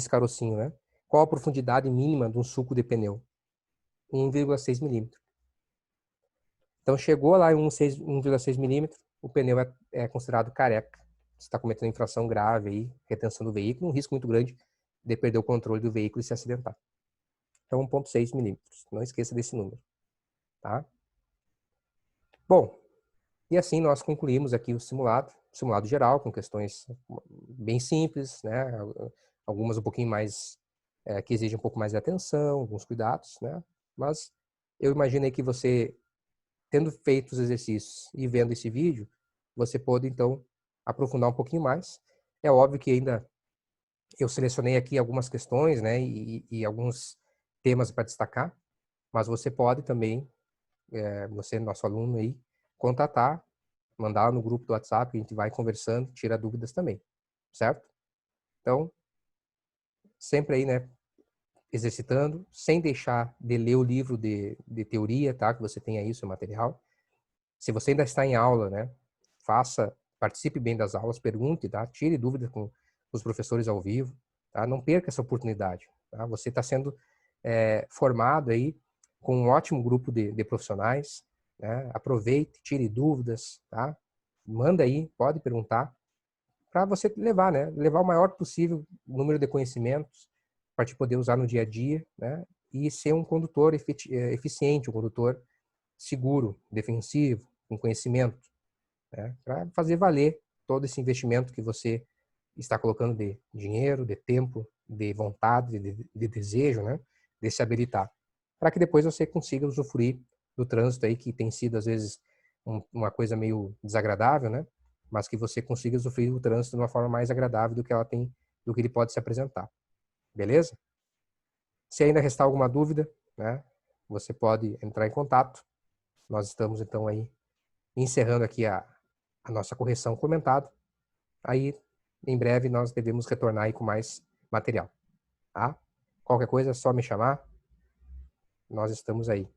carocinho, né? Qual a profundidade mínima de um sulco de pneu? 1,6 milímetros. Então chegou lá em 1,6 milímetros, o pneu é considerado careca. Você está cometendo infração grave aí, retenção do veículo, um risco muito grande de perder o controle do veículo e se acidentar. Então 1,6 milímetros. Não esqueça desse número. Tá? Bom, e assim nós concluímos aqui o simulado geral, com questões bem simples, né? Algumas um pouquinho mais, que exigem um pouco mais de atenção, alguns cuidados, né? Mas eu imaginei que você, tendo feito os exercícios e vendo esse vídeo, você pode então aprofundar um pouquinho mais. É óbvio que ainda eu selecionei aqui algumas questões, né? E alguns temas para destacar, mas você pode também, você, nosso aluno aí, contatar, mandar no grupo do WhatsApp, que a gente vai conversando, tira dúvidas também, certo? Então, sempre aí, né, exercitando, sem deixar de ler o livro de teoria, tá? Que você tenha isso, o material. Se você ainda está em aula, né? Participe bem das aulas, pergunte, tá? Tire dúvidas com os professores ao vivo, tá? Não perca essa oportunidade, tá? Você está sendo formado aí com um ótimo grupo de profissionais, né? Aproveite, tire dúvidas, tá? Manda aí, pode perguntar, para você levar, né? Levar o maior possível número de conhecimentos para te poder usar no dia a dia, né? E ser um condutor eficiente, um condutor seguro, defensivo, com conhecimento, né? Para fazer valer todo esse investimento que você está colocando de dinheiro, de tempo, de vontade, de desejo, né? De se habilitar. Para que depois você consiga usufruir do trânsito aí, que tem sido, às vezes, uma coisa meio desagradável, né? Mas que você consiga usufruir do trânsito de uma forma mais agradável do que ele pode se apresentar. Beleza? Se ainda restar alguma dúvida, né? Você pode entrar em contato. Nós estamos, então, aí encerrando aqui a nossa correção comentada. Aí, em breve, nós devemos retornar aí com mais material, tá? Qualquer coisa é só me chamar, nós estamos aí.